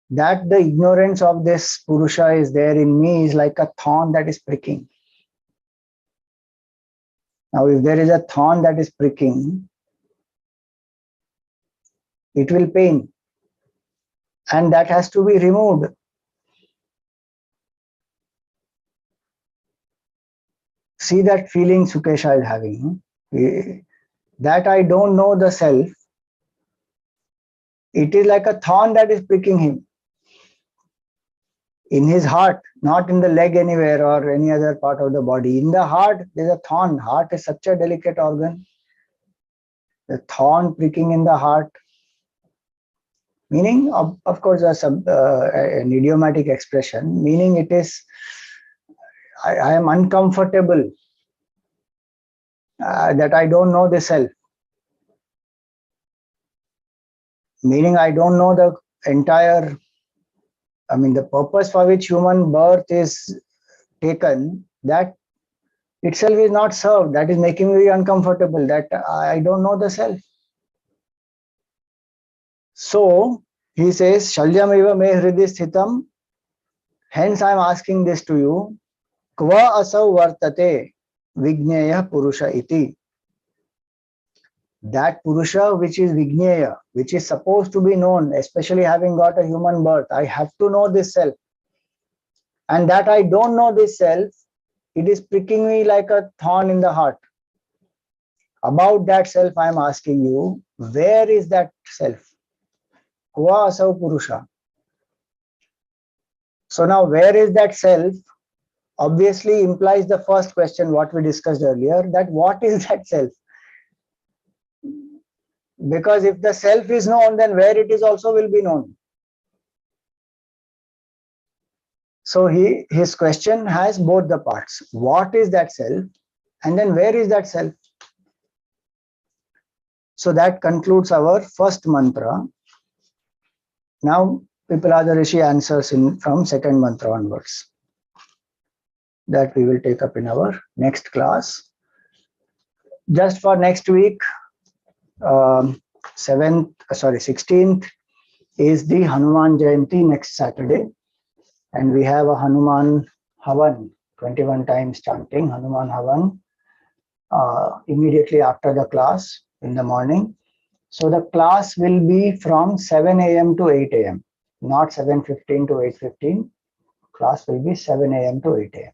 S1: That the ignorance of this Purusha is there in me is like a thorn that is pricking. Now, if there is a thorn that is pricking, it will pain. And that has to be removed. See that feeling Sukesha is having. That I don't know the self. It is like a thorn that is pricking him. In his heart, not in the leg anywhere or any other part of the body. In the heart, there is a thorn. Heart is such a delicate organ. The thorn pricking in the heart. Meaning, of course, an idiomatic expression. Meaning it is, I am uncomfortable. That I don't know the self. Meaning I don't know the entire, the purpose for which human birth is taken, that itself is not served. That is making me uncomfortable, that I don't know the self. So he says, Shalyam eva me hridi sthitam. Hence I am asking this to you. Kva asau vartate vigneya purusha iti. That Purusha which is Vigneya, which is supposed to be known, especially having got a human birth, I have to know this self. And that I don't know this self, it is pricking me like a thorn in the heart. About that self, I am asking you, where is that self? Kva asau Purusha. So now, where is that self? Obviously implies the first question, what we discussed earlier, that what is that self? Because if the self is known, then where it is also will be known. So his question has both the parts. What is that self? And then where is that self? So that concludes our first mantra. Now Pippalada Rishi answers from second mantra onwards. That we will take up in our next class. Just for next week, 16th is the Hanuman Jayanti next Saturday. And we have a Hanuman Havan, 21 times chanting Hanuman Havan immediately after the class in the morning. So the class will be from 7 a.m. to 8 a.m., not 7:15 to 8:15. Class will be 7 a.m. to 8 a.m.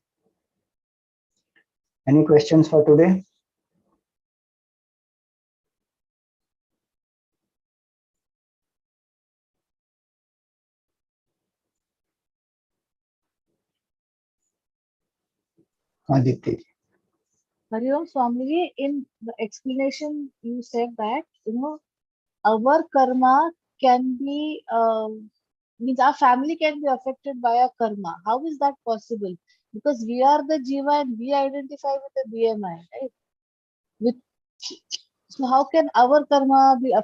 S1: Any questions for today? Aditi.
S2: Hariom Swamiji, in the explanation you said that our karma can be means our family can be affected by our karma. How is that possible? Because we are the jiva and we identify with the BMI, right? With so how can our karma be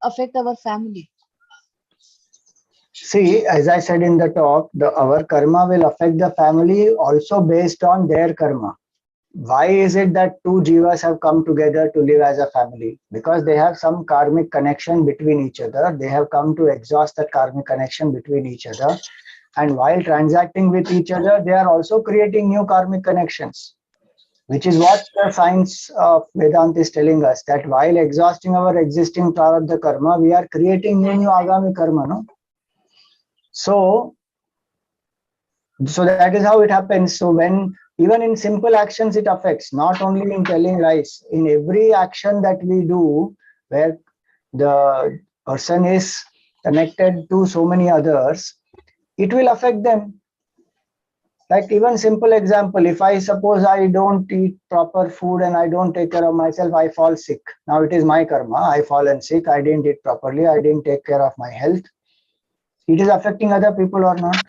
S2: affect our family?
S1: See, as I said in the talk, our karma will affect the family also based on their karma. Why is it that two jivas have come together to live as a family? Because they have some karmic connection between each other. They have come to exhaust that karmic connection between each other. And while transacting with each other, they are also creating new karmic connections, which is what the science of Vedanta is telling us, that while exhausting our existing prarabdha karma, we are creating new agami karma. No? So that is how it happens. So when even in simple actions it affects, not only in telling lies, in every action that we do where the person is connected to so many others, it will affect them. Like even simple example, if I suppose I don't eat proper food and I don't take care of myself, I fall sick. Now it is my karma, I fallen sick, I didn't eat properly, I didn't take care of my health. It is affecting other people or not?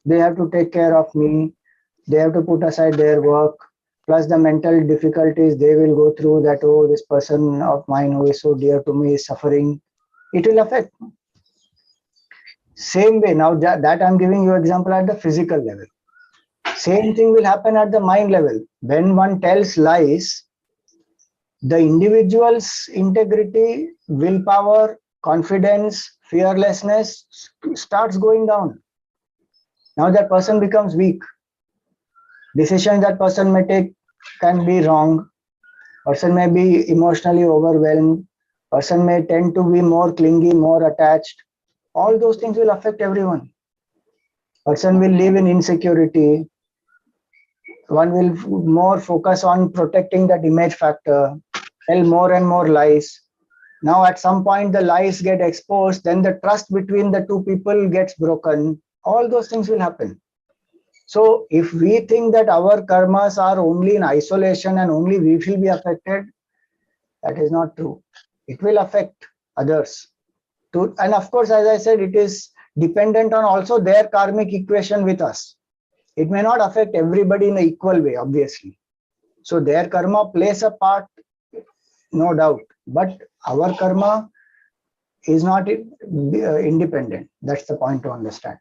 S1: They have to take care of me, they have to put aside their work, plus the mental difficulties they will go through, that oh, this person of mine who is so dear to me is suffering. It will affect. Same way, now that I'm giving you example at the physical level, same thing will happen at the mind level. When one tells lies, the individual's integrity, willpower, confidence, fearlessness starts going down. Now that person becomes weak. Decisions that person may take can be wrong. Person may be emotionally overwhelmed. Person may tend to be more clingy, more attached. All those things will affect everyone. Person will live in insecurity. One will more focus on protecting that image factor, tell more and more lies. Now at some point the lies get exposed, then the trust between the two people gets broken. All those things will happen. So if we think that our karmas are only in isolation and only we will be affected, that is not true. It will affect others too. And of course, as I said, it is dependent on also their karmic equation with us. It may not affect everybody in an equal way, obviously. So their karma plays a part, no doubt. But our karma is not independent. That's the point to understand.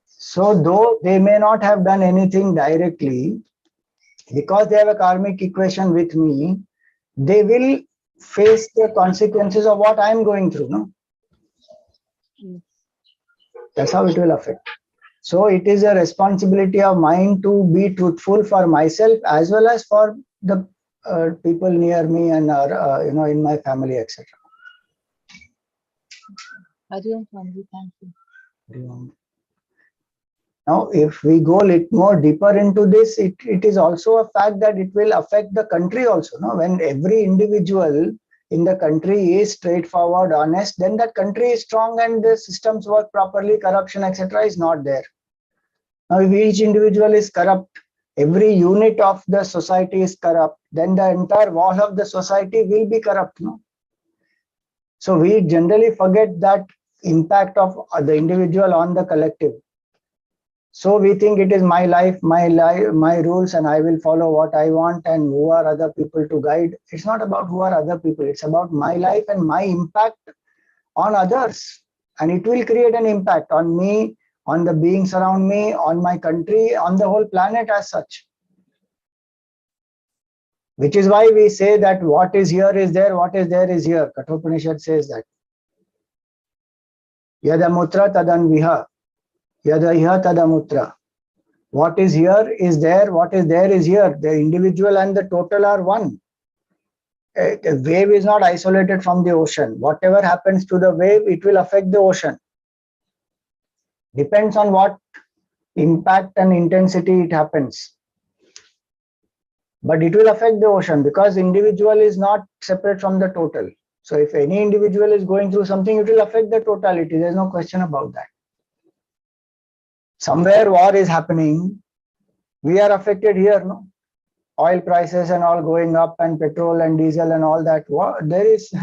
S1: So though they may not have done anything directly, because they have a karmic equation with me, they will face the consequences of what I'm going through. No, that's how it will affect. So it is a responsibility of mine to be truthful for myself as well as for the people near me and in my family, etc.
S2: Hariom Swamiji, thank you.
S1: Now, if we go a little more deeper into this, it is also a fact that it will affect the country also. No? When every individual in the country is straightforward, honest, then that country is strong and the systems work properly, corruption, etc. is not there. Now, if each individual is corrupt, every unit of the society is corrupt, then the entire wall of the society will be corrupt. No? So we generally forget that impact of the individual on the collective. So we think it is my life, my rules, and I will follow what I want, and who are other people to guide. It's not about who are other people. It's about my life and my impact on others. And it will create an impact on me, on the beings around me, on my country, on the whole planet as such. Which is why we say that what is here is there, what is there is here. Kathopanishad says that. Yadamutra tadanviha, yadaiha tadamutra. What is here is there, what is there is here. The individual and the total are one. A wave is not isolated from the ocean. Whatever happens to the wave, it will affect the ocean. Depends on what impact and intensity it happens. but it will affect the ocean because individual is not separate from the total. So if any individual is going through something, it will affect the totality. There's no question about that. Somewhere war is happening, we are affected here, no? Oil prices and all going up, and petrol and diesel and all that. There is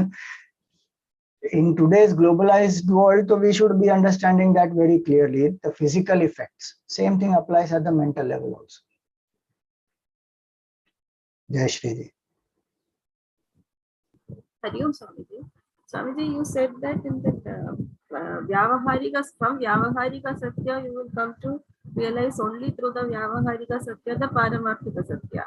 S1: in today's globalized world, so we should be understanding that very clearly. The physical effects. Same thing applies at the mental level also. Jai Shri Ji.
S3: Hariom Swamiji. Swamiji, you said that in the from Vyavaharika Satya, you will come to realize only through the Vyavaharika Satya, the Paramarthika Satya.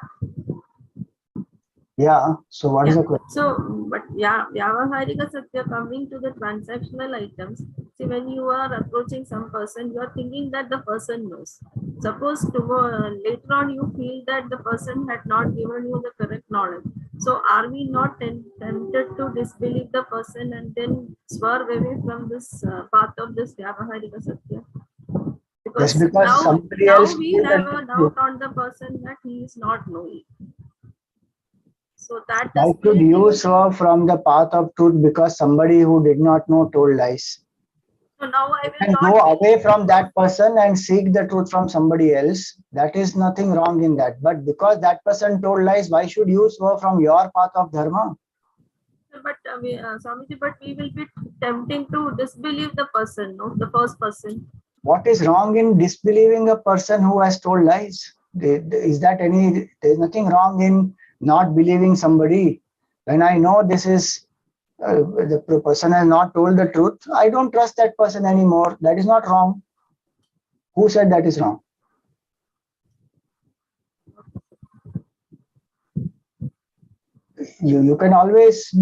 S1: Yeah, so what is the question?
S3: So, but yeah, Vyavaharika Satya, coming to the transactional items, see, when you are approaching some person, you are thinking that the person knows. Suppose tomorrow, later on you feel that the person had not given you the correct knowledge. So are we not tempted to disbelieve the person and then swerve away from this path of this Vyavaharika Satya? Because,
S1: Just because
S3: now
S1: somebody else
S3: we
S1: told
S3: have
S1: that
S3: a doubt on the person that he is not knowing. So that
S1: why
S3: is
S1: should you swerve from the path of truth because somebody who did not know told lies?
S3: So now I
S1: You
S3: will
S1: can
S3: not
S1: go away from that person and seek the truth from somebody else. That is nothing wrong in that. But because that person told lies, why should you swerve from your path of dharma?
S3: But Swamiji, but we will be tempting to disbelieve the person, no, the first person.
S1: What is wrong in disbelieving a person who has told lies? Is that any? There is nothing wrong in not believing somebody. When I know this is the person has not told the truth, I don't trust that person anymore. That is not wrong. Who said that is wrong? You can always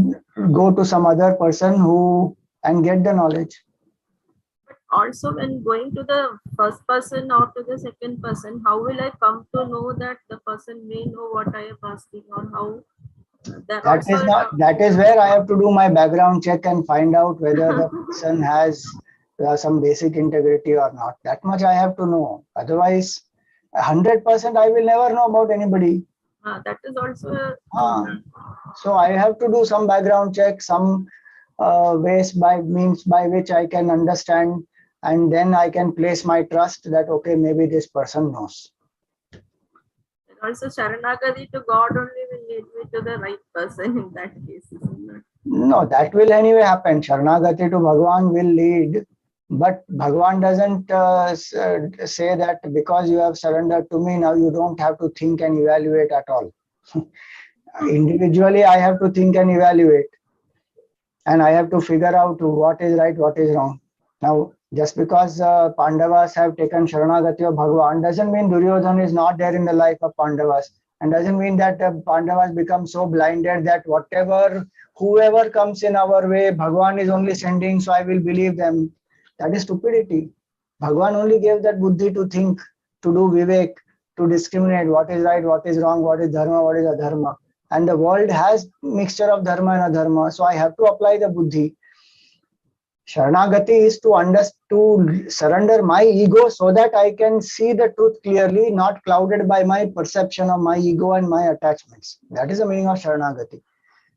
S1: go to some other person who and get the knowledge.
S3: But also when going to the first person or to the second person, how will I come to know that the person may know what I am asking, or how?
S1: That is where I have to do my background check and find out whether the person has some basic integrity or not. That much I have to know. Otherwise, 100% I will never know about anybody.
S3: That is also
S1: so I have to do some background check, some ways by means by which I can understand, and then I can place my trust that okay, maybe this person knows.
S3: Also, Sharanagati to God only will lead me to the right person in that case.
S1: No, that will anyway happen. Sharanagati to Bhagwan will lead, but Bhagwan doesn't say that because you have surrendered to me, now you don't have to think and evaluate at all. Individually, I have to think and evaluate, and I have to figure out what is right, what is wrong. Now, just because Pandavas have taken Sharanagati of Bhagwan doesn't mean Duryodhana is not there in the life of Pandavas, and doesn't mean that Pandavas become so blinded that whoever comes in our way, Bhagwan is only sending, so I will believe them. That is stupidity. Bhagwan only gave that buddhi to think, to do vivek, to discriminate what is right, what is wrong, what is dharma, what is adharma. And the world has mixture of dharma and adharma, so I have to apply the buddhi. Sharanagati is to surrender my ego so that I can see the truth clearly, not clouded by my perception of my ego and my attachments. That is the meaning of Sharanagati.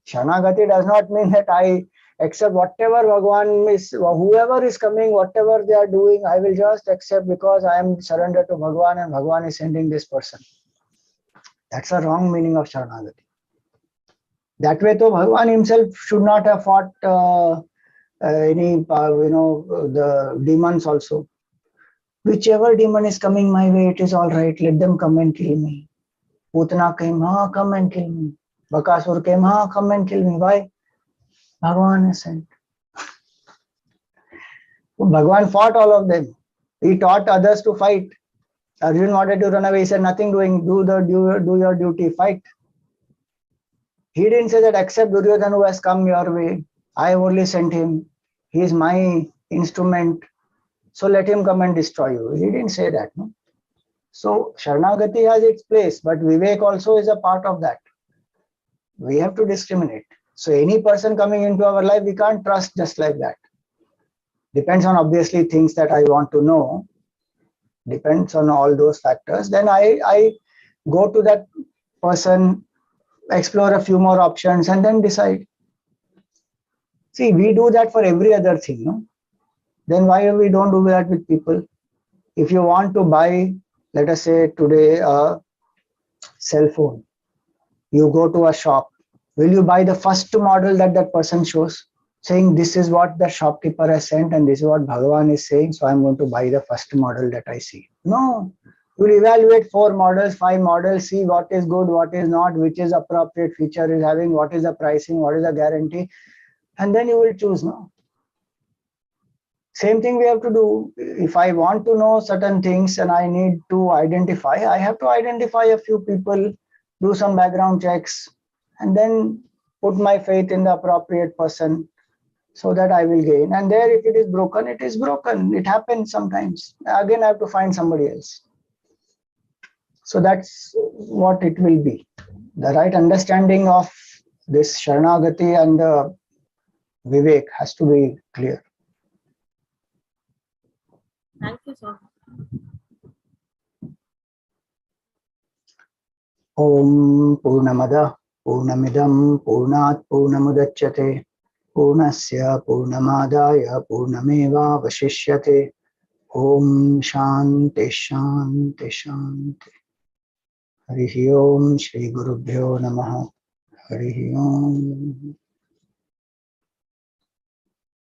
S1: Sharanagati does not mean that I accept whatever Bhagwan is, whoever is coming, whatever they are doing, I will just accept because I am surrendered to Bhagwan and Bhagwan is sending this person. That's a wrong meaning of Sharanagati. That way, though, Bhagwan himself should not have fought the demons also. Whichever demon is coming my way, it is all right. Let them come and kill me. Putana came, come and kill me. Bakasur came, come and kill me. Why? Bhagwan has sent. Bhagwan fought all of them. He taught others to fight. Arjun wanted to run away. He said, nothing doing. Do your duty. Fight. He didn't say that except Duryodhana who has come your way. I only sent him. He is my instrument. So let him come and destroy you. He didn't say that. No? So Sharanagati has its place, but Vivek also is a part of that. We have to discriminate. So any person coming into our life, we can't trust just like that. Depends on obviously things that I want to know. Depends on all those factors. Then I go to that person, explore a few more options, and then decide. See, we do that for every other thing, no? Then why we don't do that with people? If you want to buy, let us say today, a cell phone, you go to a shop. Will you buy the first model that that person shows, saying this is what the shopkeeper has sent and this is what Bhagavan is saying, so I'm going to buy the first model that I see? No. You will evaluate 4 models, 5 models, see what is good, what is not, which is appropriate feature is having, what is the pricing, what is the guarantee, and then you will choose. No. Same thing we have to do. If I want to know certain things and I need to identify, I have to identify a few people, do some background checks, and then put my faith in the appropriate person so that I will gain. And there, if it is broken, it is broken. It happens sometimes. Again, I have to find somebody else. So that's what it will be. The right understanding of this Sharanagati and the Vivek has to be clear.
S3: Thank you, sir.
S1: Om Purnamada Purnamidam Purnat Purnamudachyate Purnasya Purnamadaya Purnameva Vashishyate. Om Shanti Shanti Shanti. Harihi Om Shri Gurubhyo Namaha. Harihi Om.